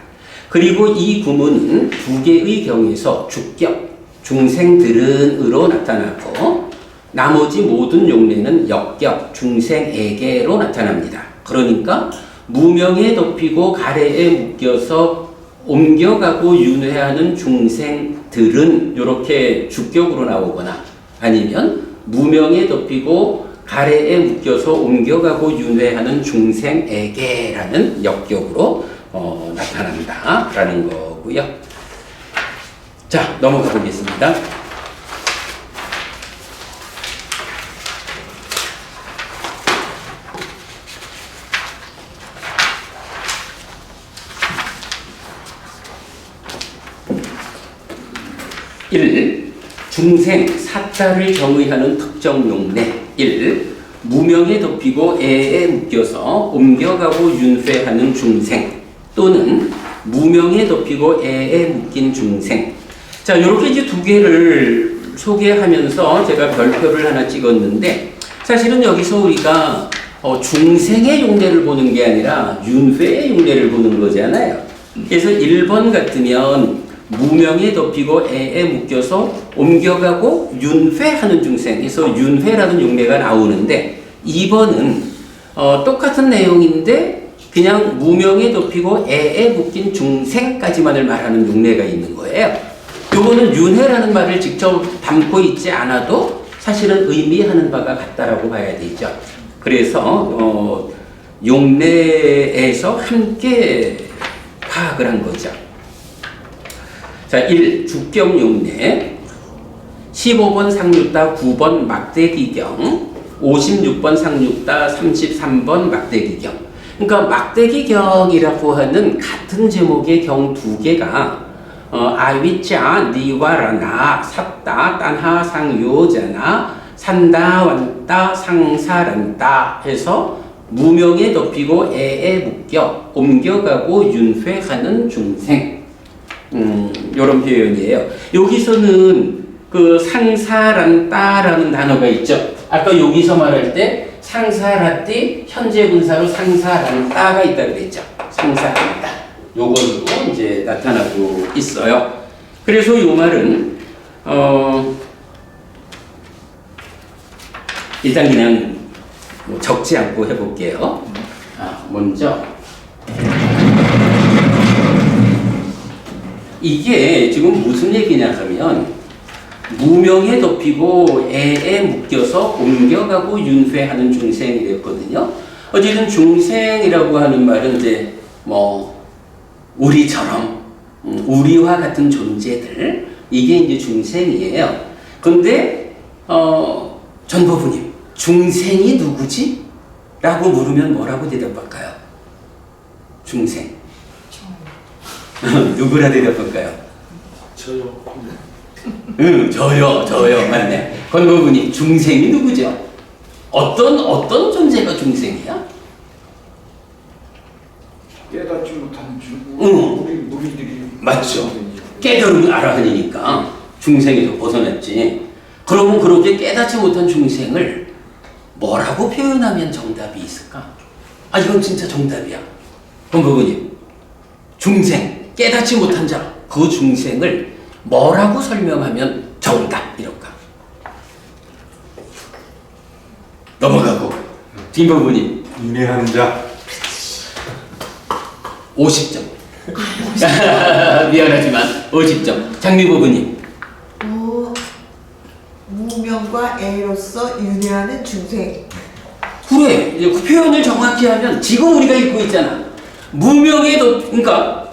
그리고 이 구문은 두 개의 경에서 주격, 중생들은으로 나타나고 나머지 모든 용례는 역격, 중생에게로 나타납니다. 그러니까 무명에 덮이고 가래에 묶여서 옮겨가고 윤회하는 중생들은 이렇게 주격으로 나오거나 아니면 무명에 덮이고 가래에 묶여서 옮겨가고 윤회하는 중생에게라는 역격으로 나타난다라는 거고요. 자, 넘어가 보겠습니다. 일, 중생, 사자를 정의하는 특정 용례. 1. 무명에 덮이고 애에 묶여서 옮겨가고 윤회하는 중생 또는 무명에 덮이고 애에 묶인 중생. 자, 이렇게 이제 두 개를 소개하면서 제가 별표를 하나 찍었는데 사실은 여기서 우리가 중생의 용례를 보는 게 아니라 윤회의 용례를 보는 거잖아요. 그래서 1번 같으면 무명에 덮이고 애에 묶여서 옮겨가고 윤회하는 중생에서 윤회라는 용례가 나오는데 2번은 똑같은 내용인데 그냥 무명에 덮이고 애에 묶인 중생까지만을 말하는 용례가 있는 거예요. 요거는 윤회라는 말을 직접 담고 있지 않아도 사실은 의미하는 바가 같다라고 봐야 되죠. 그래서 용례에서 함께 파악을 한 거죠. 자, 1. 주경용례 15번 상륙다 9번 막대기경 56번 상륙다 33번 막대기경. 그러니까 막대기경이라고 하는 같은 제목의 경 두 개가 아위자 니와라나 샀다 딴하 상요자나 산다 완다 상사란다 해서 무명에 덮이고 애에 묶여 옮겨가고 윤회하는 중생. 요런 표현이에요. 여기서는 그 상사란다라는 단어가 있죠. 아까 여기서 말할 때 상사라띠 현재 분사로 상사란다가 있다 그랬죠. 상사란다. 요걸로 이제 나타나고 있어요. 그래서 요 말은 일단 그냥 뭐 적지 않고 해볼게요. 먼저 이게 지금 무슨 얘기냐 하면 무명에 덮이고 애에 묶여서 옮겨가고 윤회하는 중생이 됐거든요. 어쨌든 중생이라고 하는 말은 이제 뭐 우리처럼 우리와 같은 존재들 이게 이제 중생이에요. 근데 전보부님 중생이 누구지? 라고 물으면 뭐라고 대답할까요? 중생 누구라 대답할까요? 저요. 저요. 맞네. 권고분이 중생이 누구죠? 어떤 존재가 중생이야? 깨닫지 못하는 우리들이 맞죠. 깨달음을 알아 하니까 중생에서 벗어났지. 그러면 그렇게 깨닫지 못한 중생을 뭐라고 표현하면 정답이 있을까? 이건 진짜 정답이야. 권고분이 중생 깨닫지 못한 자, 그 중생을 뭐라고 설명하면 정답 이럴까? 넘어가고 김부부님 윤회하는 자 50점. 미안하지만 50점. 장미부부님 무명과 애로서 윤회하는 중생. 그래, 이제 그 표현을 정확히 하면 지금 우리가 읽고 있잖아. 무명에도 그러니까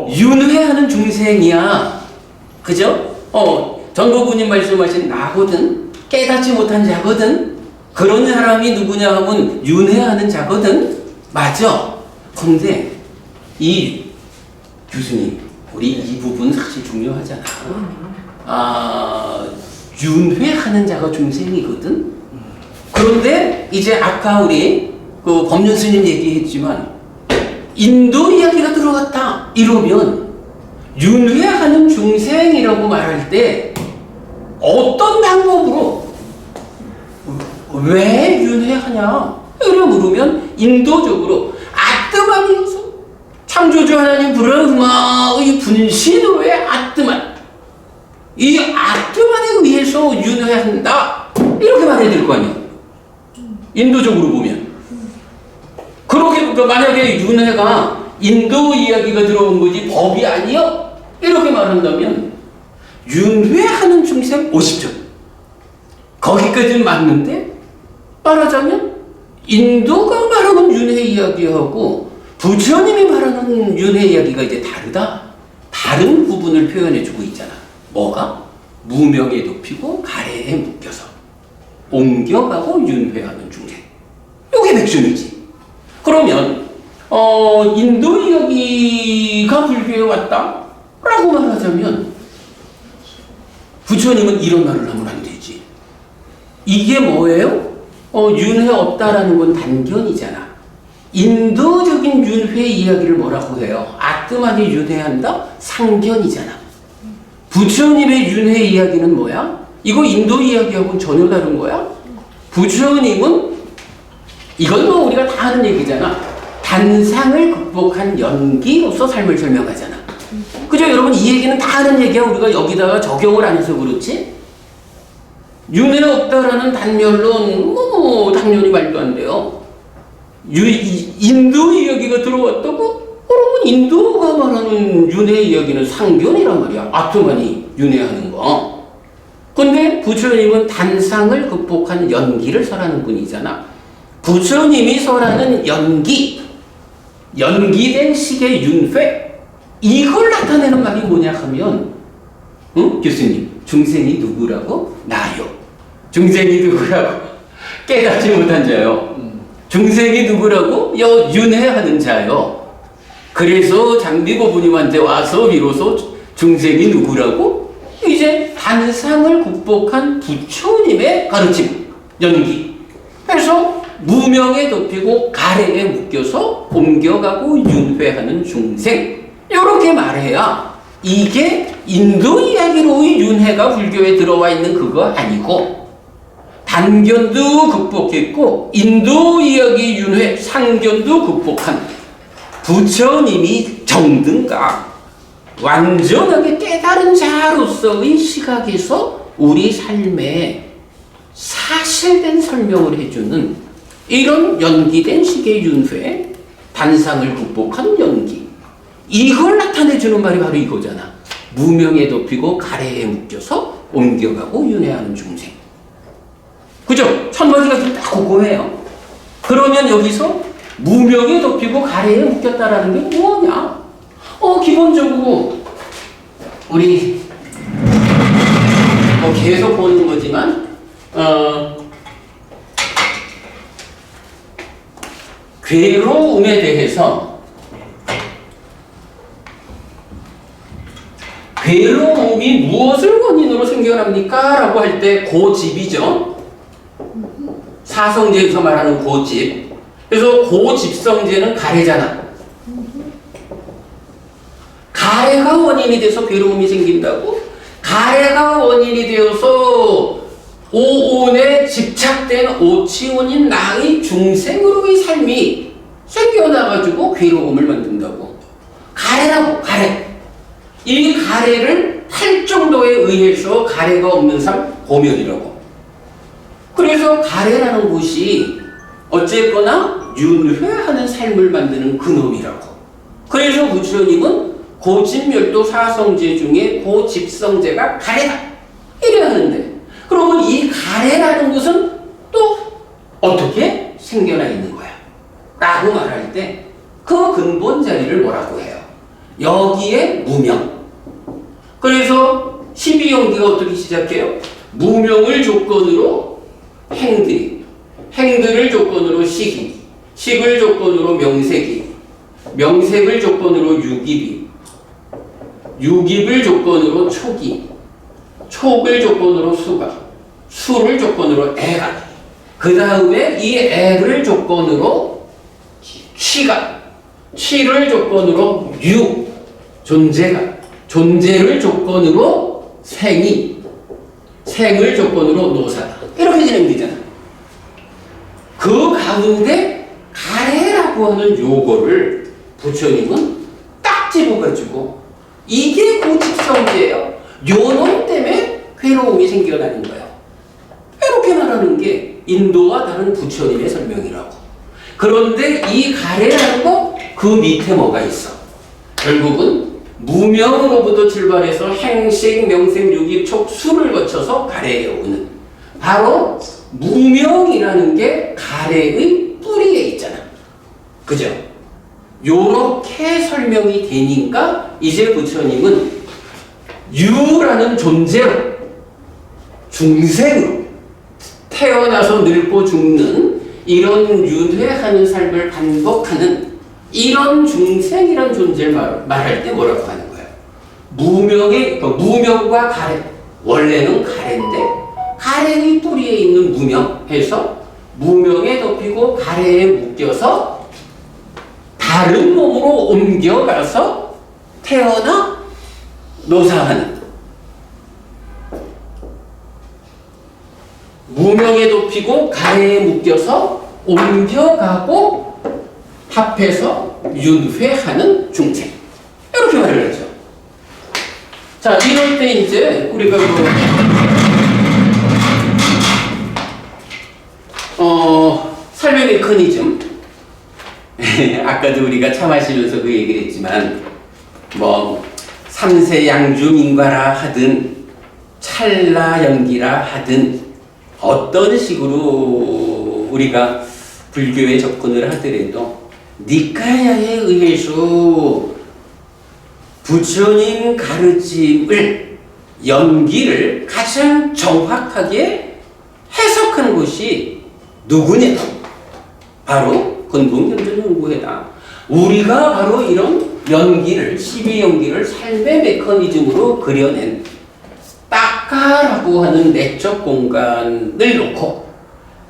윤회하는 중생이야. 그죠? 전보부님 말씀하신 나거든. 깨닫지 못한 자거든. 그런 사람이 누구냐 하면 윤회하는 자거든. 맞아. 근데 이 교수님, 우리 이 부분 사실 중요하잖아. 윤회하는 자가 중생이거든. 그런데 이제 아까 우리 그 법륜 스님 얘기했지만 인도 이야기가 들어갔다 이러면 윤회하는 중생이라고 말할 때 어떤 방법으로 왜 윤회하냐 이래 물으면 인도적으로 아뜨만이어서 창조주 하나님 브라흐마의 분신으로의 아뜨만 이 아뜨만에 의해서 윤회한다 이렇게 말해야 될 거 아니야. 인도적으로 보면 그렇게 만약에 윤회가 인도 이야기가 들어온 거지 법이 아니요 이렇게 말한다면 윤회하는 중생 50점 거기까지는 맞는데 말하자면 인도가 말하는 윤회 이야기하고 부처님이 말하는 윤회 이야기가 이제 다르다. 다른 부분을 표현해주고 있잖아. 뭐가? 무명에 높이고 가래에 묶여서 옮겨가고 윤회하는 중생. 이게 백sun이지. 그러면 인도 이야기가 불교에 왔다? 라고 말하자면 부처님은 이런 말을 하면 안 되지. 이게 뭐예요? 윤회 없다라는 건 단견이잖아. 인도적인 윤회 이야기를 뭐라고 해요? 아트만이 윤회한다? 상견이잖아. 부처님의 윤회 이야기는 뭐야? 이거 인도 이야기하고는 전혀 다른 거야? 부처님은 이건 뭐 우리가 다 하는 얘기잖아. 단상을 극복한 연기로서 삶을 설명하잖아. 그죠? 여러분 이 얘기는 다 하는 얘기야. 우리가 여기다가 적용을 안 해서 그렇지? 윤회 없다라는 단멸론 당연히 말도 안 돼요. 인도 이야기가 들어왔다고? 그러면 인도가 말하는 윤회 이야기는 상견이란 말이야. 아트만이 윤회하는 거. 근데 부처님은 단상을 극복한 연기를 설하는 분이잖아. 부처님이 설하는 연기된 식의 윤회, 이걸 나타내는 말이 뭐냐 하면, 교수님, 중생이 누구라고? 나요. 중생이 누구라고? 깨닫지 못한 자요. 중생이 누구라고? 윤회하는 자요. 그래서 장비고부님한테 와서 비로소 중생이 누구라고? 이제 단상을 극복한 부처님의 가르침, 연기. 그래서 무명에 덮이고 가래에 묶여서 옮겨가고 윤회하는 중생. 이렇게 말해야 이게 인도 이야기로의 윤회가 불교에 들어와 있는 그거 아니고 단견도 극복했고 인도 이야기 윤회 상견도 극복한 부처님이 정등각 완전하게 깨달은 자로서의 시각에서 우리 삶에 사실된 설명을 해주는 이런 연기된 식의 윤회, 단상을 극복한 연기, 이걸 나타내주는 말이 바로 이거잖아. 무명에 덮이고 가래에 묶여서 옮겨가고 윤회하는 중생. 그죠? 첫 마디가 좀 딱 그거예요. 그러면 여기서 무명에 덮이고 가래에 묶였다라는 게 뭐냐? 기본적으로 우리 계속 보는 거지만 괴로움에 대해서 괴로움이 무엇을 원인으로 생겨납니까? 라고 할 때 고집이죠. 사성제에서 말하는 고집. 그래서 고집성제는 가래잖아. 가래가 원인이 돼서 괴로움이 생긴다고? 가래가 원인이 되어서 오온에 집착된 오치원인 나의 중생으로의 삶이 생겨나가지고 괴로움을 만든다고. 가래라고, 가래. 이 가래를 탈 정도에 의해서 가래가 없는 삶, 고멸이라고. 그래서 가래라는 것이 어쨌거나 윤회하는 삶을 만드는 그놈이라고. 그래서 부처님은 고집멸도 사성제 중에 고집성제가 가래다. 이래 하는데, 그러면 이 가래라는 것은 또 어떻게 생겨나 있는 거야? 라고 말할 때 그 근본 자리를 뭐라고 해요? 여기에 무명. 그래서 12용기가 어떻게 시작해요? 무명을 조건으로 행들이, 행들을 조건으로 식이, 식을 조건으로 명색이, 명색을 조건으로 유깁이, 유깁을 조건으로 촉이, 촉을 조건으로 수가, 수를 조건으로 애가, 그 다음에 이 애를 조건으로 취가, 취를 조건으로 유, 존재가, 존재를 조건으로 생이, 생을 조건으로 노사가. 이렇게 진행되잖아. 그 가운데 가래라고 하는 요거를 부처님은 딱 집어가지고 이게 고집성제예요. 요놈 때문에 괴로움이 생겨나는 거예요. 이렇게 말하는 게 인도와 다른 부처님의 설명이라고. 그런데 이 가래라는 거 그 밑에 뭐가 있어? 결국은 무명으로부터 출발해서 행식, 명색, 유깁, 촉, 수를 거쳐서 가래에 오는 바로 무명이라는 게 가래의 뿌리에 있잖아. 그죠? 요렇게 설명이 되니까 이제 부처님은 유라는 존재로, 중생으로, 태어나서 늙고 죽는 이런 윤회하는 삶을 반복하는 이런 중생이란 존재를 말할 때 뭐라고 하는 거야? 무명과 가래. 원래는 가래인데 가래의 뿌리에 있는 무명 해서 무명에 덮이고 가래에 묶여서 다른 몸으로 옮겨가서 태어나 노사하는, 무명에 덮이고 가래에 묶여서 옮겨가고 합해서 윤회하는 중생, 이렇게 말을 하죠. 자, 이럴 때 이제 우리가 삶의 메커니즘 아까도 우리가 차 마시면서 그 얘기를 했지만 뭐 삼세양중인과라 하든 찰나연기라 하든 어떤 식으로 우리가 불교에 접근을 하더라도 니카야에 의해서 부처님 가르침을 연기를 가장 정확하게 해석한 것이 누구냐? 바로 근본경전연구회다. 우리가 바로 이런 연기를, 12연기를 삶의 메커니즘으로 그려낸 딱가라고 하는 내적 공간을 놓고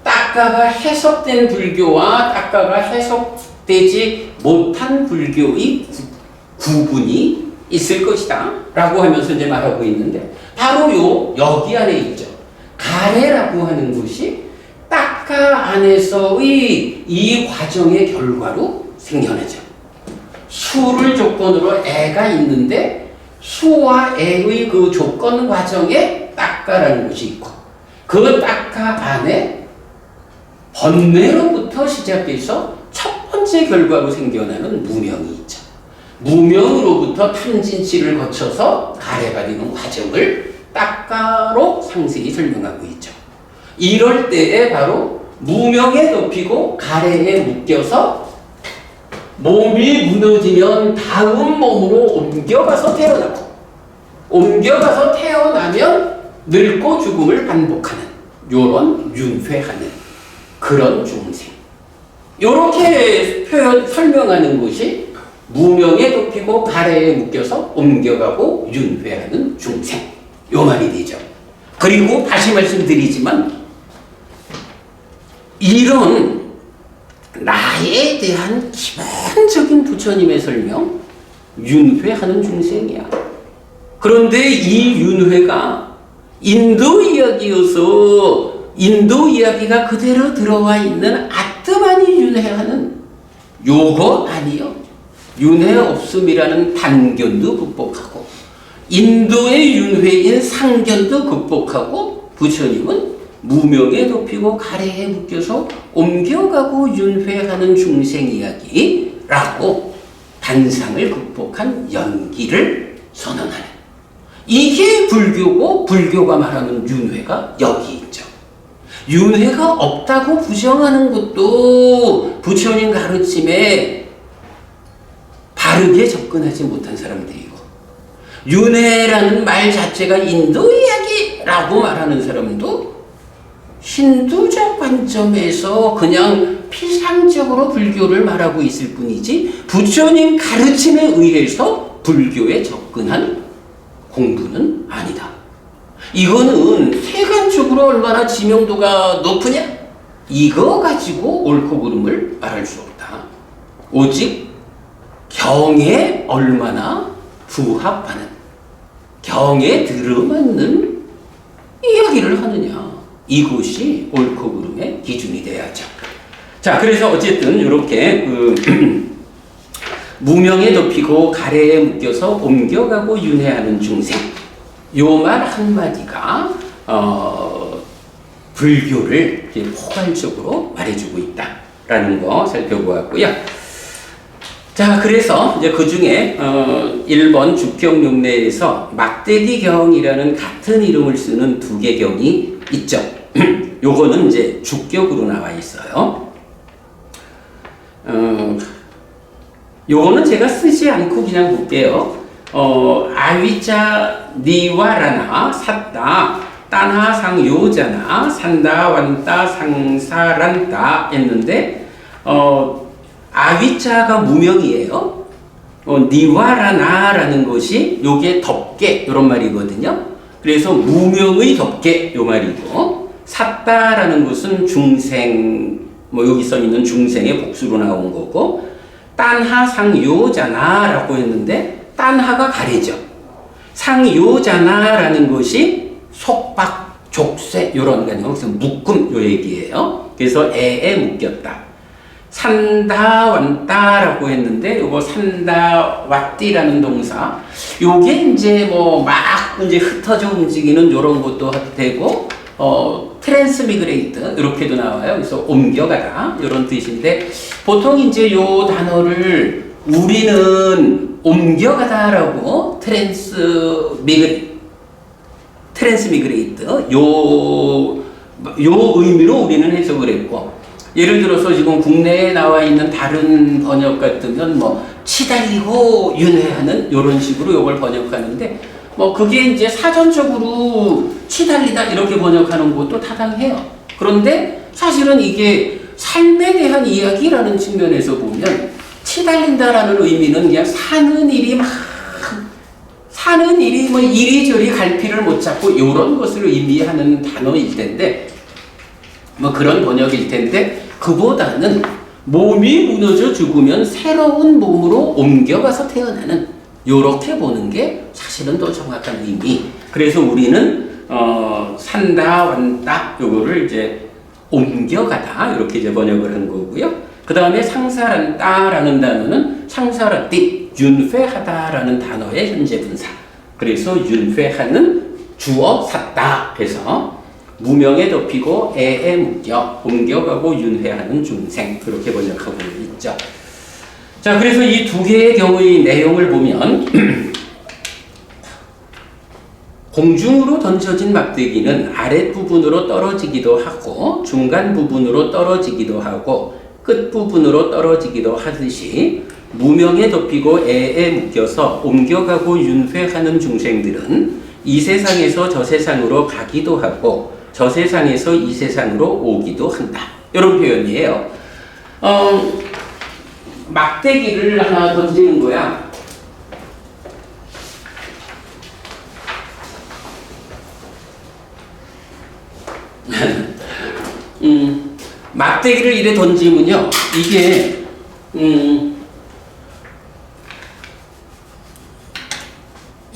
딱가가 해석된 불교와 딱가가 해석되지 못한 불교의 구분이 있을 것이다 라고 하면서 이제 말하고 있는데, 바로 여기 안에 있죠. 가래라고 하는 것이 딱가 안에서의 이 과정의 결과로 생겨나죠. 수를 조건으로 애가 있는데 수와 애의 그 조건 과정에 딱가라는 것이 있고, 그 딱가 안에 번뇌로부터 시작해서 첫 번째 결과로 생겨나는 무명이 있죠. 무명으로부터 탐진치를 거쳐서 가래가 되는 과정을 딱가로 상세히 설명하고 있죠. 이럴 때에 바로 무명에 덮이고 가래에 묶여서 몸이 무너지면 다음 몸으로 옮겨가서 태어나고, 옮겨가서 태어나면 늙고 죽음을 반복하는 요런 윤회하는 그런 중생, 요렇게 설명하는 것이 무명에 덮이고 가래에 묶여서 옮겨가고 윤회하는 중생, 요 말이 되죠. 그리고 다시 말씀드리지만 이런 나에 대한 기본적인 부처님의 설명, 윤회하는 중생이야. 그런데 이 윤회가 인도 이야기여서 인도 이야기가 그대로 들어와 있는 아트만이 윤회하는 요거 아니요. 윤회 없음이라는 단견도 극복하고 인도의 윤회인 상견도 극복하고 부처님은 무명에 덮이고 가래에 묶여서 옮겨가고 윤회하는 중생 이야기라고 단상을 극복한 연기를 선언하는, 이게 불교고 불교가 말하는 윤회가 여기 있죠. 윤회가 없다고 부정하는 것도 부처님 가르침에 바르게 접근하지 못한 사람들이고, 윤회라는 말 자체가 인도 이야기라고 말하는 사람도 힌두적 관점에서 그냥 피상적으로 불교를 말하고 있을 뿐이지 부처님 가르침에 의해서 불교에 접근한 공부는 아니다. 이거는 세간적으로 얼마나 지명도가 높으냐? 이거 가지고 옳고 그름을 말할 수 없다. 오직 경에 얼마나 부합하는, 경에 들어맞는 이야기를 하느냐, 이것이 옳고 그름의 기준이 돼야죠. 자, 그래서 어쨌든 이렇게 무명에 덮이고 가래에 묶여서 옮겨가고 윤회하는 중생, 요 말 한마디가 불교를 포괄적으로 말해주고 있다라는 거 살펴보았고요. 자, 그래서 이제 그 중에 1번 주평용례에서 막대기경이라는 같은 이름을 쓰는 두 개 경이 있죠. 요거는 이제 주격으로 나와 있어요. 요거는 제가 쓰지 않고 그냥 볼게요. 아위자 니와라나 샀다 딴하상 요자나 산다 완다 상사란다 했는데 아위자가 무명이에요. 니와라나라는 것이 요게 덮개 이런 말이거든요. 그래서 무명의 덮개 요 말이고 샀다라는 것은 중생 뭐 여기 써 있는 중생의 복수로 나온 거고 딴하상요자나라고 했는데 딴하가 가리죠. 상요자나라는 것이 속박, 족쇄 이런 거 여기서 묶음 요 얘기예요. 그래서 애에 묶였다. 산다 왔다라고 했는데 요거 산다 왔디라는 동사 요게 이제 뭐 막 이제 흩어져 움직이는 요런 것도 되고 트랜스미그레이트 이렇게도 나와요. 그래서 옮겨가다 이런 뜻인데 보통 이제 요 단어를 우리는 옮겨가다라고 트랜스미그레이트 요 의미로 우리는 해석을 했고 예를 들어서 지금 국내에 나와 있는 다른 번역 같으면 뭐 치달리고 윤회하는 이런 식으로 이걸 번역하는데 뭐 그게 이제 사전적으로 치달리다 이렇게 번역하는 것도 타당해요. 그런데 사실은 이게 삶에 대한 이야기라는 측면에서 보면 치달린다라는 의미는 그냥 사는 일이 뭐 이리저리 갈피를 못 잡고 이런 것을 의미하는 단어일 텐데 뭐 그런 번역일 텐데 그보다는 몸이 무너져 죽으면 새로운 몸으로 옮겨가서 태어나는 요렇게 보는 게 사실은 더 정확한 의미. 그래서 우리는 산다 왔다 요거를 이제 옮겨가다 이렇게 이제 번역을 한 거고요. 그 다음에 상사란다라는 단어는 상사라띠 윤회하다라는 단어의 현재 분사. 그래서 윤회하는 주어 샀다 해서 무명에 덮이고 애에 묶여 옮겨가고 윤회하는 중생 그렇게 번역하고 있죠. 자, 그래서 이 두 개의 경우의 내용을 보면 공중으로 던져진 막대기는 아랫부분으로 떨어지기도 하고 중간 부분으로 떨어지기도 하고 끝 부분으로 떨어지기도 하듯이 무명에 덮이고 애에 묶여서 옮겨가고 윤회하는 중생들은 이 세상에서 저 세상으로 가기도 하고 저 세상에서 이 세상으로 오기도 한다. 이런 표현이에요. 막대기를 하나 던지는 거야. 막대기를 이래 던지면요, 이게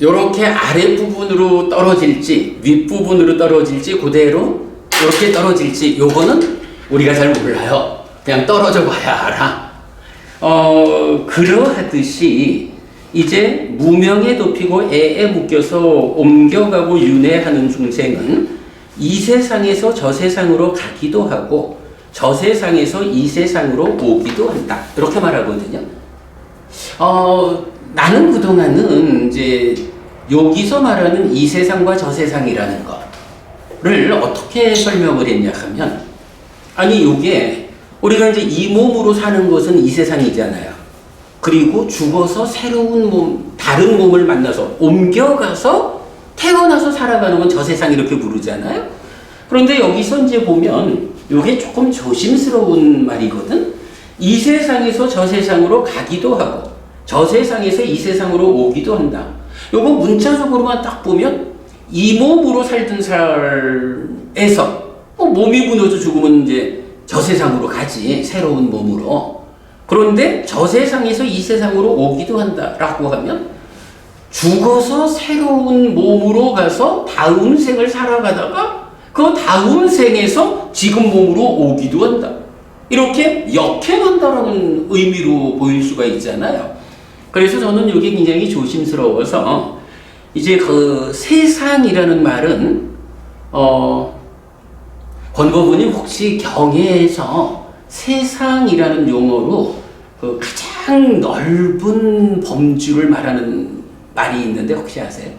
요렇게 아랫부분으로 떨어질지 윗부분으로 떨어질지 그대로 이렇게 떨어질지 요거는 우리가 잘 몰라요. 그냥 떨어져 봐야 알아. 그러하듯이 이제 무명에 덮이고 애에 묶여서 옮겨가고 윤회하는 중생은 이 세상에서 저 세상으로 가기도 하고 저 세상에서 이 세상으로 오기도 한다. 이렇게 말하거든요. 나는 그동안은 이제 여기서 말하는 이 세상과 저 세상이라는 거를 어떻게 설명을 했냐 하면 아니 요게 우리가 이제 이 몸으로 사는 것은 이 세상이잖아요. 그리고 죽어서 새로운 몸, 다른 몸을 만나서 옮겨가서 태어나서 살아가는 건 저 세상 이렇게 부르잖아요. 그런데 여기서 이제 보면 요게 조금 조심스러운 말이거든. 이 세상에서 저 세상으로 가기도 하고 저 세상에서 이 세상으로 오기도 한다. 요거 문자적으로만 딱 보면 이 몸으로 살던 살에서 몸이 무너져 죽으면 이제 저 세상으로 가지 새로운 몸으로. 그런데 저 세상에서 이 세상으로 오기도 한다라고 하면 죽어서 새로운 몸으로 가서 다음 생을 살아가다가 그 다음 생에서 지금 몸으로 오기도 한다. 이렇게 역행한다라는 의미로 보일 수가 있잖아요. 그래서 저는 이게 굉장히 조심스러워서 이제 그 세상이라는 말은 권고분이 혹시 경애에서 세상이라는 용어로 그 가장 넓은 범주를 말하는 말이 있는데 혹시 아세요?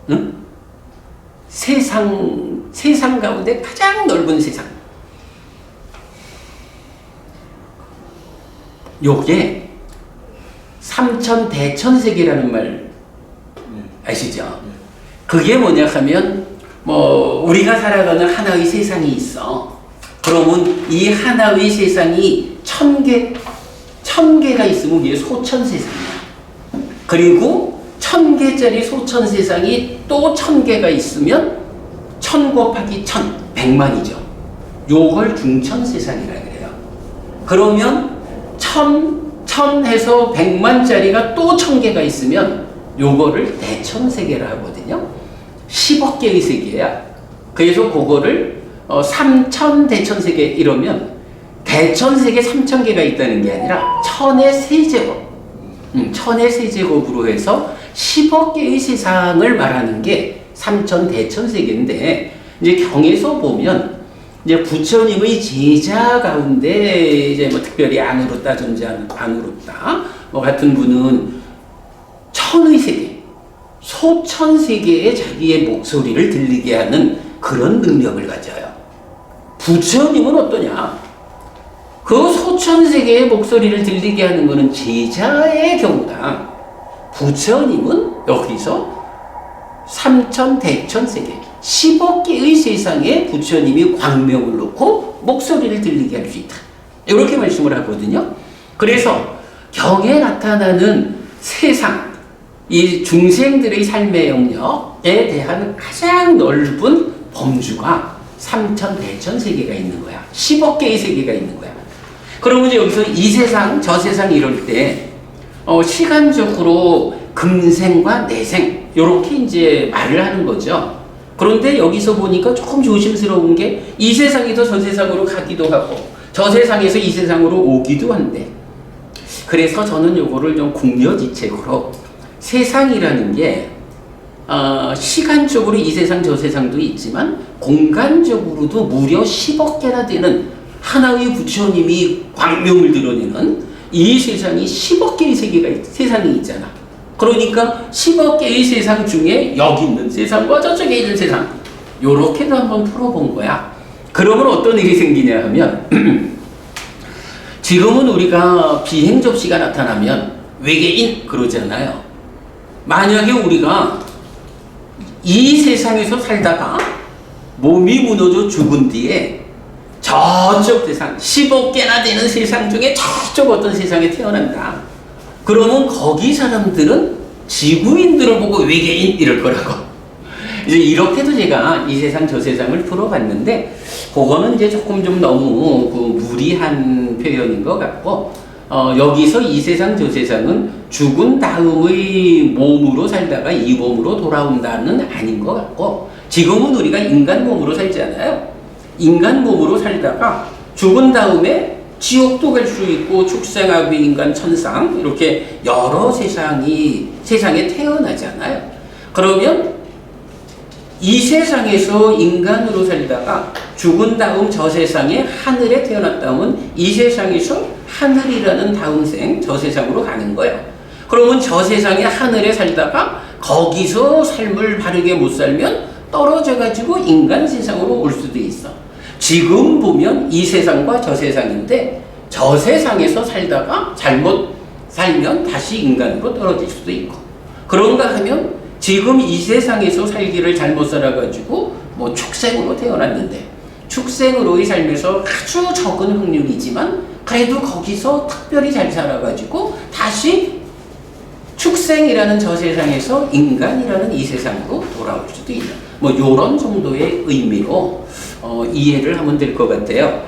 응? 세상 세상 가운데 가장 넓은 세상. 요게 삼천대천세계라는 말 아시죠? 그게 뭐냐 하면 뭐 우리가 살아가는 하나의 세상이 있어. 그러면 이 하나의 세상이 천 개가 있으면 이게 소천세상이야. 그리고 1000개짜리 소천세상이 또 1000개가 있으면 1000 곱하기 1000, 100만이죠. 요걸 중천세상이라 그래요. 그러면 1000 해서 100만짜리가 또 1000개가 있으면 요거를 대천세계라 하거든요. 10억 개의 세계야. 그래서 그거를 3000대천세계 이러면 대천세계 3000개가 있다는 게 아니라 1000의 세제곱 1000의 세제곱으로 해서 10억 개의 세상을 말하는 게 3000대천세계인데, 이제 경에서 보면 이제 부처님의 제자 가운데 이제 뭐 특별히 안으로다 존재 안으로다 뭐 같은 분은 천의 세계, 소천 세계에 자기의 목소리를 들리게 하는 그런 능력을 가져요. 부처님은 어떠냐? 그 소천세계의 목소리를 들리게 하는 것은 제자의 경우다. 부처님은 여기서 삼천대천세계 10억 개의 세상에 부처님이 광명을 놓고 목소리를 들리게 할 수 있다. 이렇게 말씀을 하거든요. 그래서 경에 나타나는 세상, 이 중생들의 삶의 영역에 대한 가장 넓은 범주가 삼천대천세계가 있는 거야. 10억 개의 세계가 있는 거야. 그러면 여기서 이 세상, 저 세상 이럴 때, 시간적으로 금생과 내생, 요렇게 이제 말을 하는 거죠. 그런데 여기서 보니까 조금 조심스러운 게 이 세상에서 저 세상으로 가기도 하고, 저 세상에서 이 세상으로 오기도 한데, 그래서 저는 요거를 좀 궁여지책으로 세상이라는 게, 시간적으로 이 세상, 저 세상도 있지만, 공간적으로도 무려 10억 개나 되는 하나의 부처님이 광명을 드러내는 이 세상이 10억 개의 세상이 있잖아. 그러니까 10억 개의 세상 중에 여기 있는 세상과 저쪽에 있는 세상, 요렇게도 한번 풀어본 거야. 그러면 어떤 일이 생기냐 하면 지금은 우리가 비행 접시가 나타나면 외계인 그러잖아요. 만약에 우리가 이 세상에서 살다가 몸이 무너져 죽은 뒤에 저쪽 세상, 10억 개나 되는 세상 중에 저쪽 어떤 세상에 태어난다. 그러면 거기 사람들은 지구인들을 보고 외계인 이럴 거라고. 이제 이렇게도 제가 이 세상 저 세상을 풀어봤는데, 그거는 이제 조금 좀 너무 무리한 표현인 것 같고, 여기서 이 세상 저 세상은 죽은 다음의 몸으로 살다가 이 몸으로 돌아온다는 아닌 것 같고, 지금은 우리가 인간 몸으로 살잖아요. 인간 몸으로 살다가 죽은 다음에 지옥도 갈 수 있고 축생아비 인간 천상 이렇게 여러 세상에 태어나잖아요. 그러면 이 세상에서 인간으로 살다가 죽은 다음 저 세상에 하늘에 태어났다면 이 세상에서 하늘이라는 다음 생 저 세상으로 가는 거예요. 그러면 저 세상에 하늘에 살다가 거기서 삶을 바르게 못 살면 떨어져 가지고 인간 세상으로 올 수도 있어. 지금 보면 이 세상과 저 세상인데 저 세상에서 살다가 잘못 살면 다시 인간으로 떨어질 수도 있고, 그런가 하면 지금 이 세상에서 살기를 잘못 살아가지고 뭐 축생으로 태어났는데 축생으로의 삶에서 아주 적은 확률이지만 그래도 거기서 특별히 잘 살아가지고 다시 축생이라는 저 세상에서 인간이라는 이 세상으로 돌아올 수도 있는 뭐 요런 정도의 의미로 이해를 하면 될 것 같아요.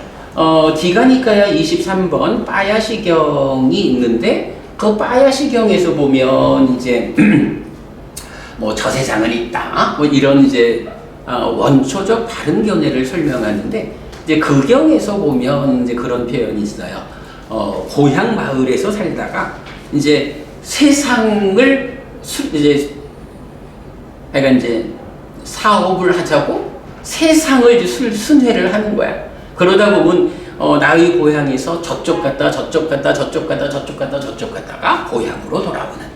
디가니카야 23번 빠야시경이 있는데 그 빠야시경에서 보면 이제 뭐 저 세상은 있다 뭐 이런 이제 원초적 바른 견해를 설명하는데, 이제 그 경에서 보면 이제 그런 표현이 있어요. 고향 마을에서 살다가 이제 세상을 이제 사업을 하자고 세상을 이제 순회를 하는 거야. 그러다 보면 나의 고향에서 저쪽 갔다 저쪽 갔다 저쪽 갔다 저쪽 갔다 저쪽 갔다가 고향으로 돌아오는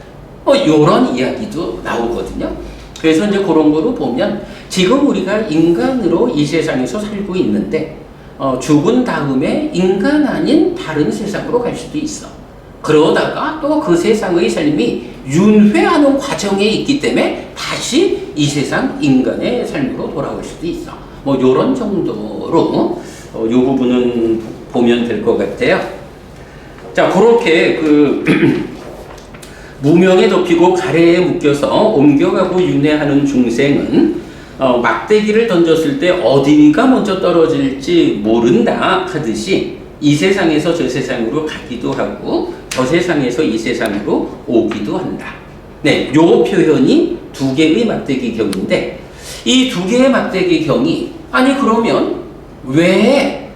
요런 이야기도 나오거든요. 그래서 이제 그런 거로 보면 지금 우리가 인간으로 이 세상에서 살고 있는데 죽은 다음에 인간 아닌 다른 세상으로 갈 수도 있어. 그러다가 또 그 세상의 삶이 윤회하는 과정에 있기 때문에 다시 이 세상 인간의 삶으로 돌아올 수도 있어. 뭐 요런 정도로 요 부분은 보면 될 것 같아요. 자, 그렇게 무명에 덮이고 가래에 묶여서 옮겨가고 윤회하는 중생은 막대기를 던졌을 때 어디가 먼저 떨어질지 모른다 하듯이 이 세상에서 저 세상으로 가기도 하고 저 세상에서 이 세상으로 오기도 한다. 네, 요 표현이 두 개의 막대기 경인데 이 두 개의 막대기 경이 아니 그러면 왜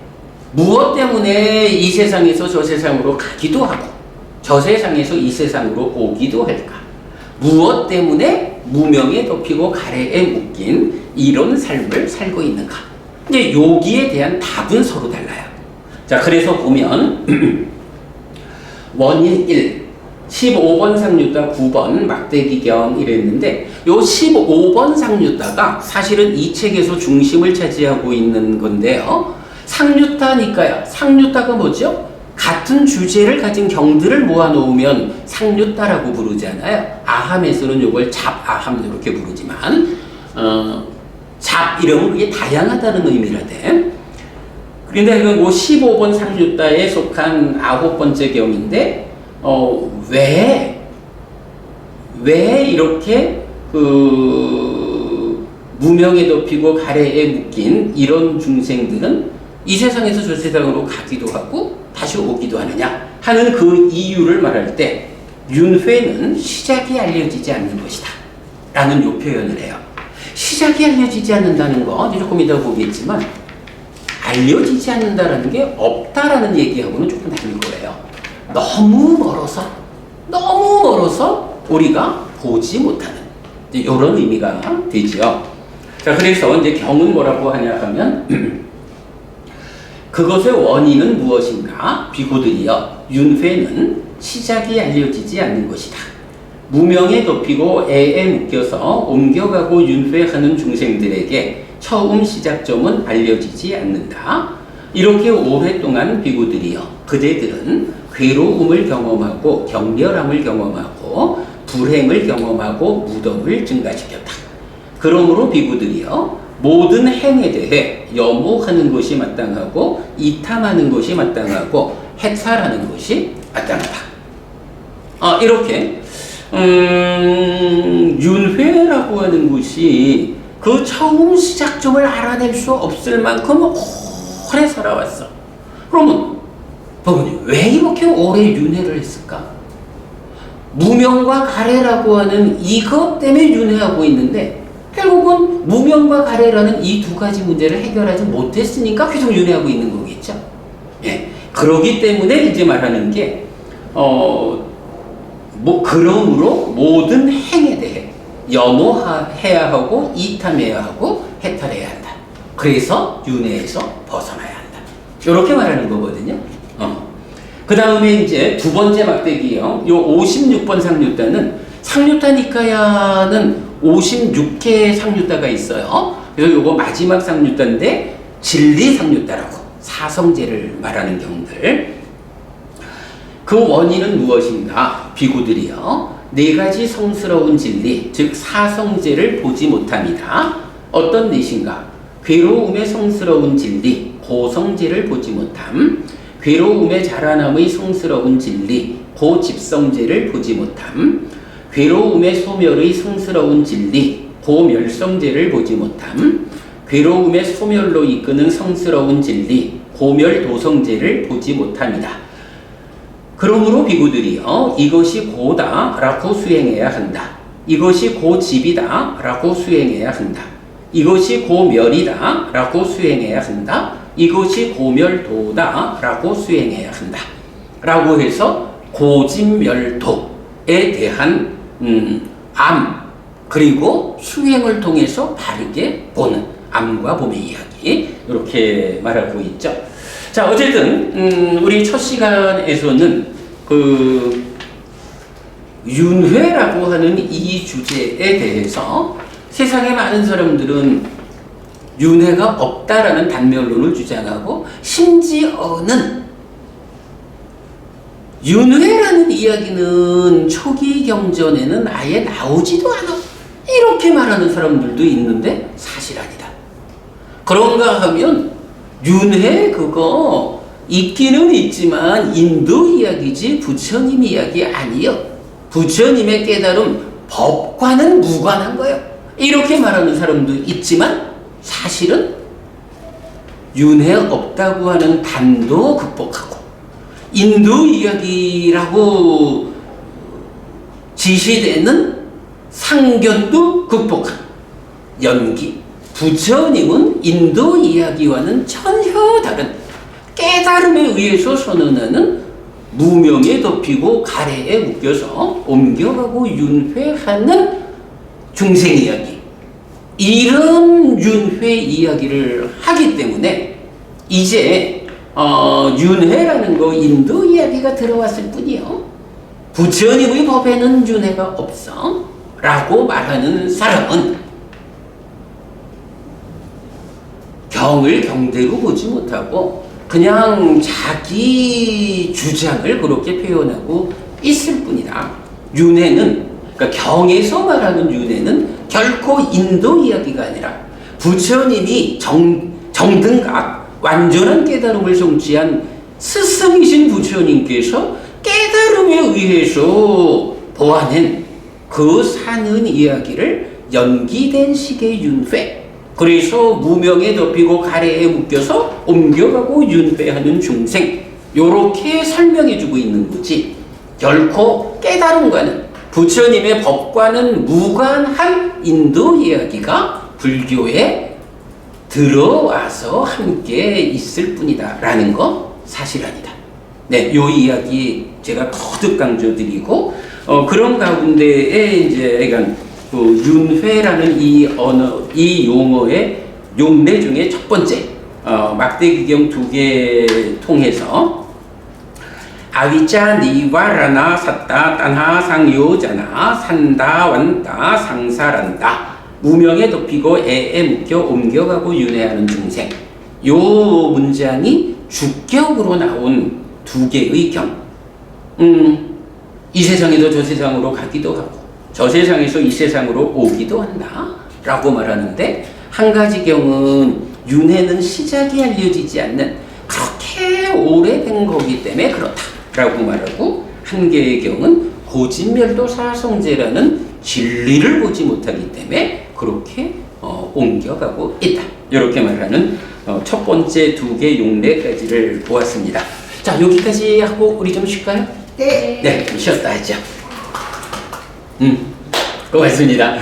무엇 때문에 이 세상에서 저 세상으로 가기도 하고 저 세상에서 이 세상으로 오기도 할까? 무엇 때문에 무명에 덮이고 가래에 묶인 이런 삶을 살고 있는가? 이제 여기에 대한 답은 서로 달라요. 자, 그래서 보면 원인 1, 15번 상류따 9번 막대기경 이랬는데 요 15번 상류따가 사실은 이 책에서 중심을 차지하고 있는 건데요. 상류따니까요. 상류따가 뭐죠? 같은 주제를 가진 경들을 모아놓으면 상류따라고 부르잖아요. 아함에서는 이걸 잡아함 이렇게 부르지만 잡 이러면 그게 다양하다는 의미라대. 그런데 이건 뭐 15번 상류따에 속한 9번째 경인데 왜 이렇게 무명에 덮이고 가래에 묶인 이런 중생들은 이 세상에서 저 세상으로 가기도 하고 다시 오기도 하느냐 하는 그 이유를 말할 때 윤회는 시작이 알려지지 않는 것이다 라는 요 표현을 해요. 시작이 알려지지 않는다는 거 조금 이따 보겠지만 알려지지 않는다라는 게 없다라는 얘기하고는 조금 다른 거예요. 너무 멀어서 우리가 보지 못하는 이런 의미가 되죠. 자, 그래서 이제 경은 뭐라고 하냐 하면 그것의 원인은 무엇인가? 비구들이여 윤회는 시작이 알려지지 않는 것이다. 무명에 덮이고 애에 묶여서 옮겨가고 윤회하는 중생들에게 처음 시작점은 알려지지 않는다. 이렇게 오랫동안 비구들이여 그대들은 괴로움을 경험하고 격렬함을 경험하고 불행을 경험하고 무덤을 증가시켰다. 그러므로 비구들이여 모든 행에 대해 염호하는 것이 마땅하고 이탐하는 것이 마땅하고 해탈하는 것이 마땅하다. 이렇게 윤회라고 하는 것이 그 처음 시작점을 알아낼 수 없을 만큼 오래 살아왔어. 그러면 버거님 왜 이렇게 오래 윤회를 했을까? 무명과 가래라고 하는 이것 때문에 윤회하고 있는데 결국은 무명과 가래라는 이 두 가지 문제를 해결하지 못했으니까 계속 윤회하고 있는 거겠죠. 예. 그러기 때문에 이제 말하는 게 그러므로 모든 행에 대해 염호해야 하고 이탐해야 하고 해탈해야 한다. 그래서 윤회에서 벗어나야 한다. 이렇게 말하는 거거든요. 그 다음에 이제 두 번째 막대기요. 요 56번 상류따는 상류따 니카야는 56회 상류따가 있어요. 그래서 요거 마지막 상류따인데 진리 상류따라고 사성제를 말하는 경들. 그 원인은 무엇인가? 비구들이요. 네 가지 성스러운 진리, 즉 사성제를 보지 못함이다. 어떤 넷인가? 괴로움의 성스러운 진리, 고성제를 보지 못함. 괴로움의 자라남의 성스러운 진리, 고집성제를 보지 못함. 괴로움의 소멸의 성스러운 진리, 고멸성제를 보지 못함. 괴로움의 소멸로 이끄는 성스러운 진리, 고멸도성제를 보지 못함이다. 그러므로 비구들이여 이것이 고다라고 수행해야 한다. 이것이 고집이다라고 수행해야 한다. 이것이 고멸이다라고 수행해야 한다. 이것이 고멸도다라고 수행해야 한다. 라고 해서 고집멸도에 대한 암 그리고 수행을 통해서 바르게 보는 암과 봄의 이야기 이렇게 말하고 있죠. 자, 어쨌든 우리 첫 시간에서는 그 윤회라고 하는 이 주제에 대해서 세상의 많은 사람들은 윤회가 없다라는 단면론을 주장하고 심지어는 윤회라는 이야기는 초기 경전에는 아예 나오지도 않아. 이렇게 말하는 사람들도 있는데 사실 아니다. 그런가 하면 윤회 그거 있기는 있지만 인도 이야기지 부처님 이야기 아니요. 부처님의 깨달음 법과는 무관한 거예요. 이렇게 말하는 사람도 있지만 사실은 윤회 없다고 하는 단도 극복하고 인도 이야기라고 지시되는 상견도 극복한 연기. 부처님은 인도 이야기와는 전혀 다른 깨달음에 의해서 선언하는 무명에 덮이고 가래에 묶여서 옮겨가고 윤회하는 중생 이야기. 이런 윤회 이야기를 하기 때문에 이제 윤회라는 거 인도 이야기가 들어왔을 뿐이요. 부처님의 법에는 윤회가 없어 라고 말하는 사람은 경을 경대로 보지 못하고 그냥 자기 주장을 그렇게 표현하고 있을 뿐이다. 윤회는, 그러니까 경에서 말하는 윤회는 결코 인도 이야기가 아니라 부처님이 정등각 완전한 깨달음을 성취한 스승이신 부처님께서 깨달음에 의해서 보아낸 그 사는 이야기를 연기된 식의 윤회. 그래서 무명에 덮이고 가래에 묶여서 옮겨가고 윤회하는 중생. 요렇게 설명해주고 있는 거지. 결코 깨달음과는 부처님의 법과는 무관한 인도 이야기가 불교에 들어와서 함께 있을 뿐이다 라는 거 사실 아니다. 네, 요 이야기 제가 거듭 강조드리고 그런 가운데에 이제 그러니까 그 윤회라는 이 용어의 용례 중에 첫 번째 막대기경 2개 통해서 아비짜 니와라나 샀다 딴하 상요자나 산다 완다 상사란다 무명에 덮이고 애에 묶여 옮겨가고 윤회하는 중생. 요 문장이 주격으로 나온 2개의 경. 이 세상에서 저 세상으로 가기도 하고 저 세상에서 이 세상으로 오기도 한다 라고 말하는데, 한 가지 경은 윤회는 시작이 알려지지 않는 그렇게 오래된 거기 때문에 그렇다 라고 말하고, 한 개의 경은 고진멸도사성제라는 진리를 보지 못하기 때문에 그렇게 옮겨가고 있다. 이렇게 말하는 첫 번째 2개 용례까지를 보았습니다. 자, 여기까지 하고 우리 좀 쉴까요? 네. 네, 쉬었다 하죠. 고맙습니다.